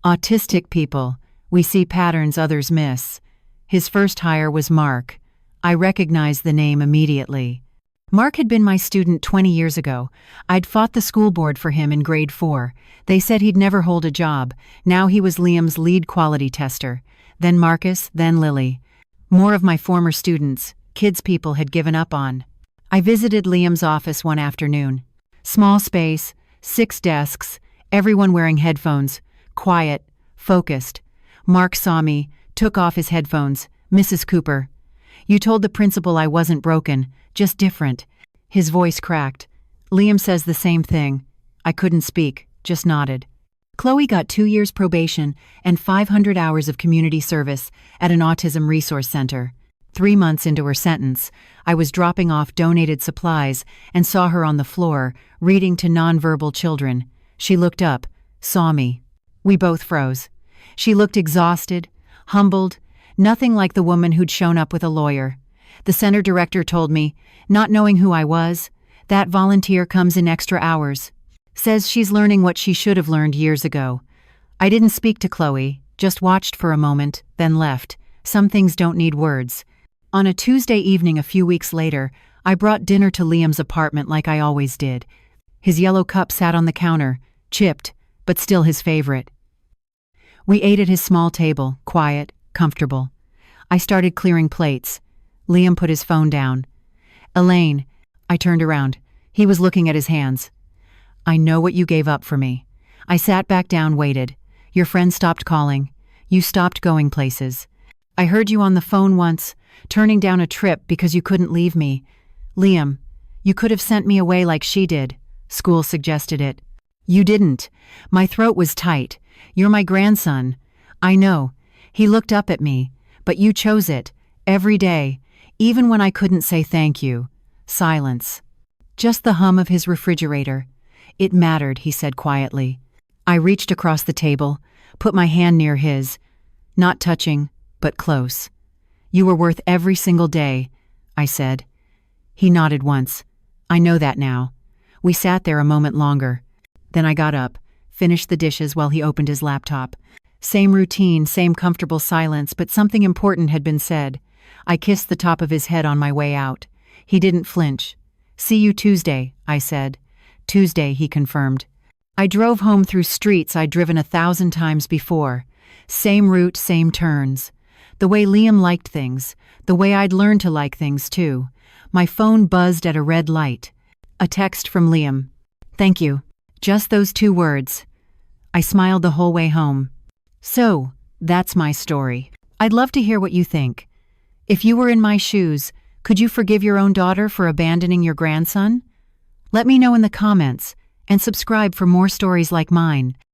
A: Autistic people. We see patterns others miss. His first hire was Mark. I recognized the name immediately. Mark had been my student 20 years ago. I'd fought the school board for him in grade 4. They said he'd never hold a job. Now he was Liam's lead quality tester. Then Marcus, then Lily. More of my former students, kids people had given up on. I visited Liam's office one afternoon. Small space, 6 desks, everyone wearing headphones, quiet, focused. Mark saw me, took off his headphones. Mrs. Cooper. You told the principal I wasn't broken, just different. His voice cracked. Liam says the same thing. I couldn't speak, just nodded. Chloe got 2 years probation and 500 hours of community service at an autism resource center. 3 months into her sentence, I was dropping off donated supplies and saw her on the floor, reading to nonverbal children. She looked up, saw me. We both froze. She looked exhausted, humbled, nothing like the woman who'd shown up with a lawyer. The center director told me, not knowing who I was, that volunteer comes in extra hours. Says she's learning what she should have learned years ago. I didn't speak to Chloe, just watched for a moment, then left. Some things don't need words. On a Tuesday evening a few weeks later, I brought dinner to Liam's apartment like I always did. His yellow cup sat on the counter, chipped, but still his favorite. We ate at his small table, quiet, comfortable. I started clearing plates. Liam put his phone down. Elaine, I turned around. He was looking at his hands. I know what you gave up for me. I sat back down, waited. Your friend stopped calling. You stopped going places. I heard you on the phone once, turning down a trip because you couldn't leave me. Liam, you could have sent me away like she did. School suggested it. You didn't. My throat was tight. You're my grandson. I know. He looked up at me. But you chose it. Every day. Even when I couldn't say thank you. Silence. Just the hum of his refrigerator. It mattered, he said quietly. I reached across the table, put my hand near his. Not touching, but close. You were worth every single day, I said. He nodded once. I know that now. We sat there a moment longer. Then I got up, finished the dishes while he opened his laptop. Same routine, same comfortable silence, but something important had been said. I kissed the top of his head on my way out. He didn't flinch. See you Tuesday, I said. Tuesday, he confirmed. I drove home through streets I'd driven 1,000 times before. Same route, same turns. The way Liam liked things, the way I'd learned to like things too. My phone buzzed at a red light. A text from Liam. Thank you. Just those 2 words. I smiled the whole way home. So, that's my story. I'd love to hear what you think. If you were in my shoes, could you forgive your own daughter for abandoning your grandson? Let me know in the comments, and subscribe for more stories like mine.